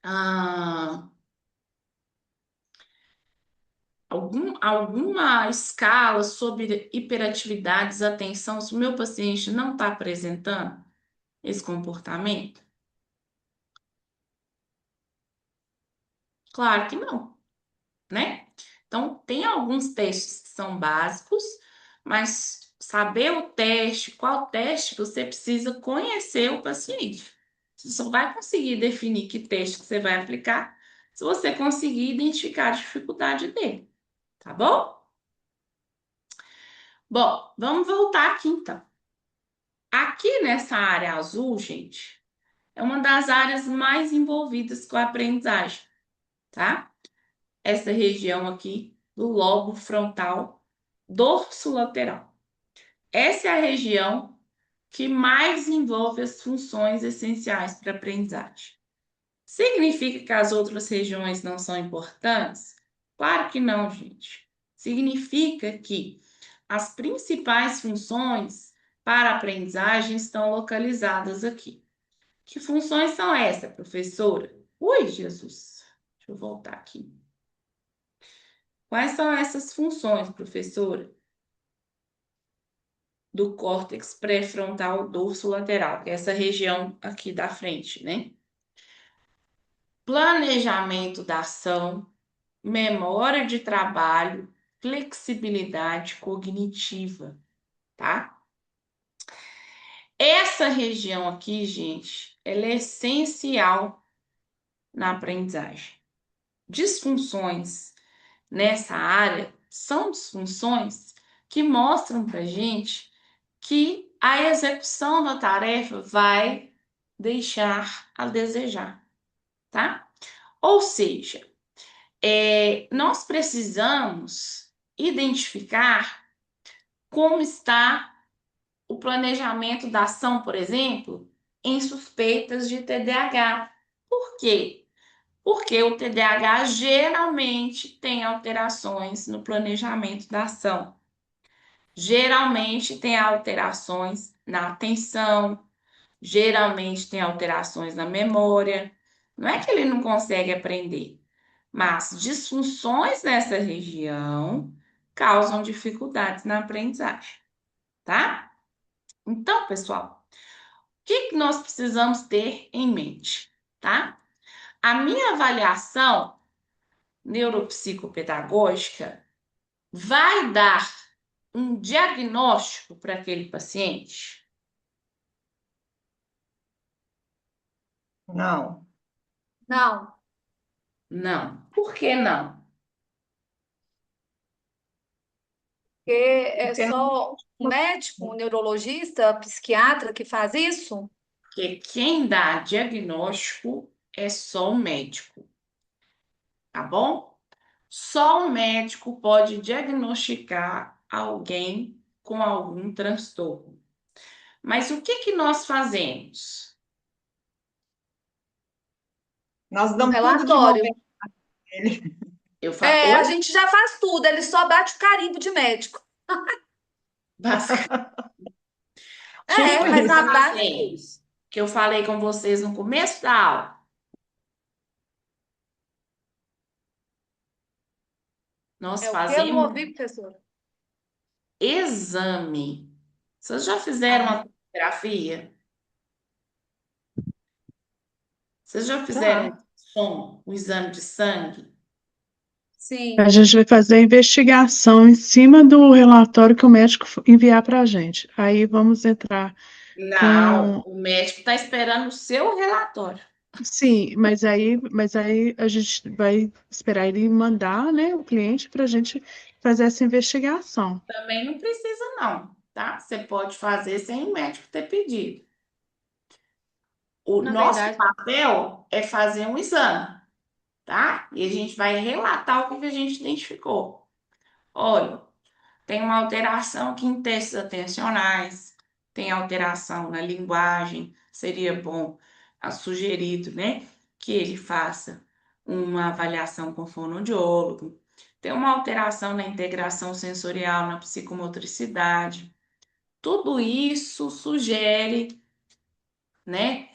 A: ah, alguma escala sobre hiperatividade, desatenção, se o meu paciente não está apresentando esse comportamento? Claro que não, né? Então, tem alguns testes que são básicos, mas saber o teste, qual teste, você precisa conhecer o paciente. Você só vai conseguir definir que teste que você vai aplicar se você conseguir identificar a dificuldade dele, tá bom? Bom, vamos voltar aqui então. Aqui nessa área azul, gente, é uma das áreas mais envolvidas com a aprendizagem, tá? Essa região aqui do lobo frontal dorsolateral. Essa é a região que mais envolve as funções essenciais para a aprendizagem. Significa que as outras regiões não são importantes? Claro que não, gente. Significa que as principais funções para a aprendizagem estão localizadas aqui. Que funções são essas, professora? Ui, Jesus. Deixa eu voltar aqui. Quais são essas funções, professora? Do córtex pré-frontal dorsolateral, que é essa região aqui da frente, né? Planejamento da ação, memória de trabalho, flexibilidade cognitiva, tá? Essa região aqui, gente, ela é essencial na aprendizagem. Disfunções nessa área são disfunções que mostram para gente que a execução da tarefa vai deixar a desejar, tá? Ou seja, nós precisamos identificar como está o planejamento da ação, por exemplo, em suspeitas de TDAH. Por quê? Porque o TDAH geralmente tem alterações no planejamento da ação. Geralmente tem alterações na atenção, geralmente tem alterações na memória. Não é que ele não consegue aprender, mas disfunções nessa região causam dificuldades na aprendizagem, tá? Então, pessoal, o que nós precisamos ter em mente, tá? A minha avaliação neuropsicopedagógica vai dar um diagnóstico para aquele paciente?
G: Não.
B: Não,
A: Não. Por que não?
B: porque é
G: Porque não.
B: só um médico, um neurologista, psiquiatra que faz isso?
A: Porque quem dá diagnóstico é só o médico, tá bom? Só o médico pode diagnosticar alguém com algum transtorno. Mas o que nós fazemos?
G: Nós
B: Um
G: damos tudo de mão
B: relatório.
A: Eu falo,
B: É, a
A: oi?
B: gente já faz tudo, ele só bate o carimbo de médico.
A: Basicamente.
B: É,
A: Tipo
B: mas
A: isso,
B: a base é
A: assim,
B: isso.
A: que eu falei com vocês no começo da aula. Nós
B: É o que eu não
A: fazemos
B: ouvi, professor?
A: exame. Vocês já fizeram
B: Ah,
A: uma tomografia? Vocês já fizeram um
G: Já.
A: som, um exame de sangue?
H: A
B: sim.
H: gente vai fazer a investigação em cima do relatório que o médico enviar para a gente. Aí vamos entrar
A: Não,
H: com.
A: o médico está esperando o seu relatório.
H: Sim, mas aí a gente vai esperar ele mandar, né, o cliente para a gente fazer essa investigação.
A: Também não precisa, não, tá? Você pode fazer sem o médico ter pedido. O
C: Na
A: nosso
C: verdade,
A: papel é fazer um exame, tá? E a gente vai relatar o que que a gente identificou. Olha, tem uma alteração aqui em testes atencionais, tem alteração na linguagem, seria bom, sugerido, né, que ele faça uma avaliação com fonoaudiólogo. Tem uma alteração na integração sensorial, na psicomotricidade. Tudo isso sugere, né,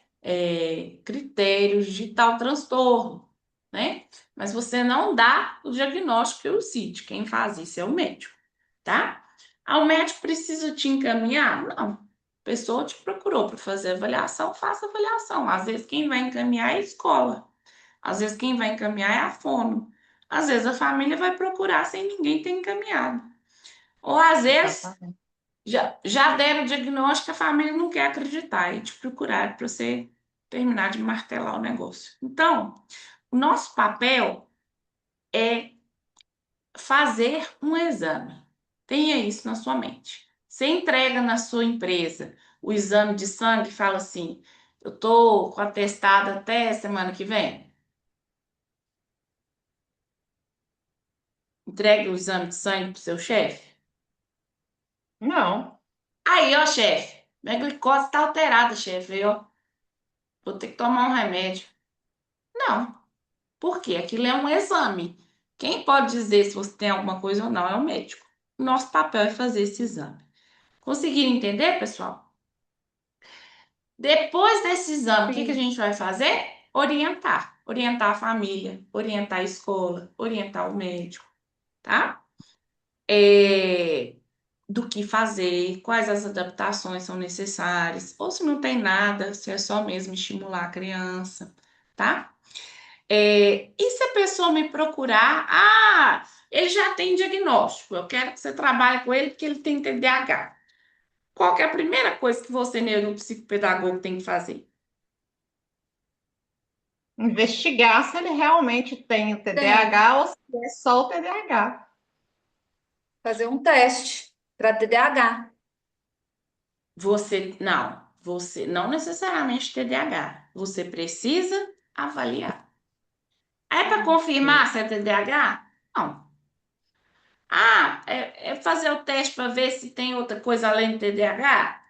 A: critérios de tal transtorno, né? Mas você não dá o diagnóstico pelo CID, quem faz isso é o médico, tá? Ah, o médico precisa te encaminhar? Não. A pessoa te procurou para fazer avaliação, faça avaliação. Às vezes quem vai encaminhar é a escola, às vezes quem vai encaminhar é a fono, às vezes a família vai procurar sem ninguém ter encaminhado. Ou às vezes
G: Exatamente.
A: já deram o diagnóstico, a família não quer acreditar e te procurar para você terminar de martelar o negócio. Então, o nosso papel é fazer um exame. Tenha isso na sua mente. Você entrega na sua empresa o exame de sangue e fala assim: eu estou com atestado até semana que vem. Entregue o exame de sangue para o seu chefe.
G: Não.
A: Aí, ó, chefe, minha glicose está alterada, chefe. Aí, ó, vou ter que tomar um remédio. Não. Porque aquilo é um exame. Quem pode dizer se você tem alguma coisa ou não é o médico. Nosso papel é fazer esse exame. Conseguiram entender, pessoal? Depois desse exame, o que que a
B: Sim.
A: gente vai fazer? Orientar. Orientar a família, orientar a escola, orientar o médico, tá? É, do que fazer, quais as adaptações são necessárias, ou se não tem nada, se é só mesmo estimular a criança, tá? E se a pessoa me procurar, ele já tem diagnóstico, eu quero que você trabalhe com ele porque ele tem TDAH. Qual que é a primeira coisa que você, neuropsicopedagogo, tem que fazer?
G: Investigar se ele realmente tem o
B: Tem.
G: TDAH ou se é só o TDAH.
B: Fazer um teste para TDAH.
A: Você não necessariamente TDAH, você precisa avaliar. É para
G: Ok.
A: confirmar se é TDAH? Não. É fazer o teste para ver se tem outra coisa além do TDAH?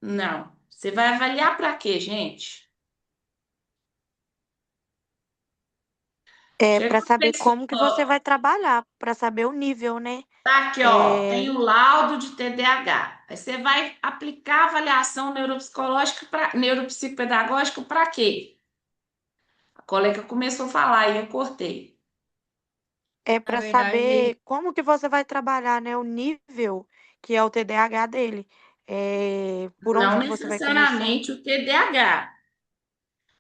A: Não. Você vai avaliar para quê, gente?
F: É
A: Chega
F: para
A: no
F: saber como que você
A: consultório,
F: vai trabalhar, para saber o nível, né?
A: tá aqui, ó,
F: É,
A: tem o laudo de TDAH. Aí você vai aplicar a avaliação neuropsicológica neuropsicopedagógica para quê? A colega começou a falar e eu cortei.
F: é
C: na
F: para
C: verdade,
F: saber como que você vai trabalhar, né? O nível que é o TDAH dele. É, por onde
A: Não
F: que você vai começar?
A: necessariamente o TDAH.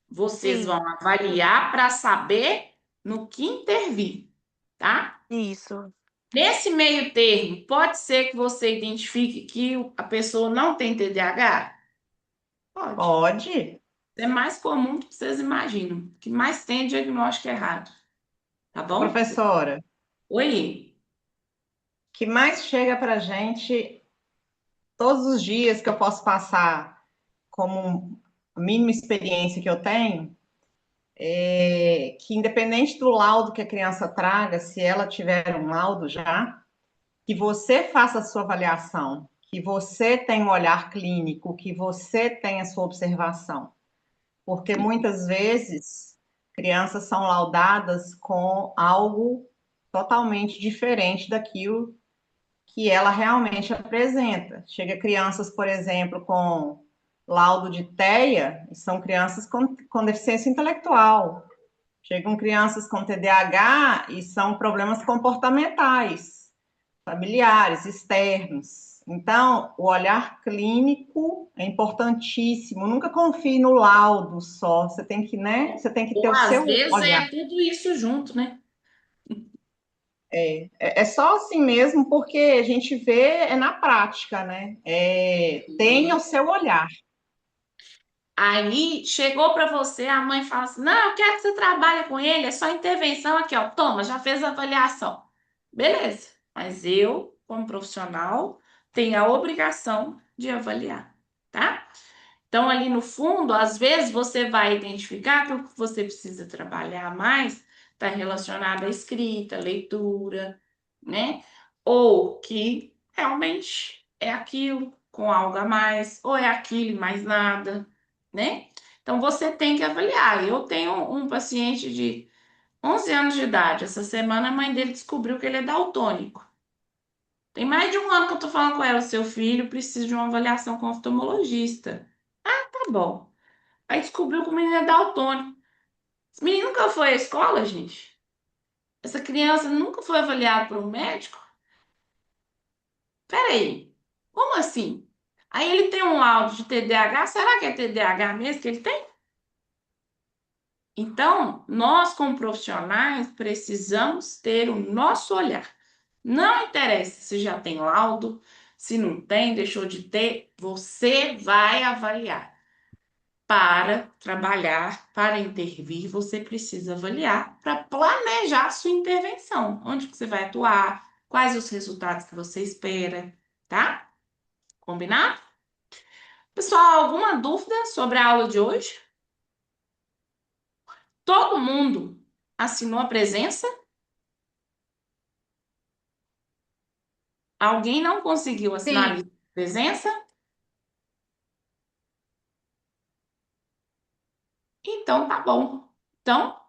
A: Vocês
F: Sim,
A: vão avaliar para saber no que intervir, tá?
F: isso.
A: Nesse meio termo, pode ser que você identifique que a pessoa não tem TDAH? Pode.
G: Pode.
A: É mais comum do que vocês imaginam. O que mais tem é diagnóstico errado, tá bom?
G: Professora,
A: Oi.
G: o que mais chega para a gente todos os dias que eu posso passar como a mínima experiência que eu tenho, é que independente do laudo que a criança traga, se ela tiver um laudo já, que você faça a sua avaliação, que você tenha um olhar clínico, que você tenha a sua observação. Porque muitas vezes crianças são laudadas com algo totalmente diferente daquilo que ela realmente apresenta. Chega crianças, por exemplo, com laudo de TEA, e são crianças com deficiência intelectual. Chegam crianças com TDAH e são problemas comportamentais, familiares, externos. Então, o olhar clínico é importantíssimo. Nunca confie no laudo só. Você tem que, né? Você tem que ter
A: Ou
G: o
A: às
G: seu
A: vezes
G: olhar.
A: é tudo isso junto, né?
G: É só assim mesmo, porque a gente vê na prática, né? Tenha o seu olhar.
A: Aí chegou para você, a mãe fala assim: não, eu quero que você trabalhe com ele, é só intervenção aqui, ó. Toma, já fez a avaliação. Beleza, mas eu, como profissional, tenho a obrigação de avaliar, tá? Então, ali no fundo, às vezes você vai identificar que o que você precisa trabalhar mais está relacionado à escrita, leitura, né? Ou que realmente é aquilo com algo a mais, ou é aquilo e mais nada, né? Então, você tem que avaliar. Eu tenho um paciente de 11 anos de idade. Essa semana a mãe dele descobriu que ele é daltônico. Tem mais de um ano que eu tô falando com ela, seu filho precisa de uma avaliação com oftalmologista. Tá bom. Aí descobriu que o menino é daltônico. Esse menino nunca foi à escola, gente. Essa criança nunca foi avaliada por um médico. Peraí, como assim? Aí ele tem um laudo de TDAH. Será que é TDAH mesmo que ele tem? Então, nós, como profissionais, precisamos ter o nosso olhar. Não interessa se já tem laudo, se não tem, deixou de ter, você vai avaliar. Para trabalhar, para intervir, você precisa avaliar para planejar a sua intervenção. Onde que você vai atuar, quais os resultados que você espera, tá? Combinado? Pessoal, alguma dúvida sobre a aula de hoje? Todo mundo assinou a presença? Alguém não conseguiu assinar a
C: Sim.
A: lista de presença? Então tá bom. Então,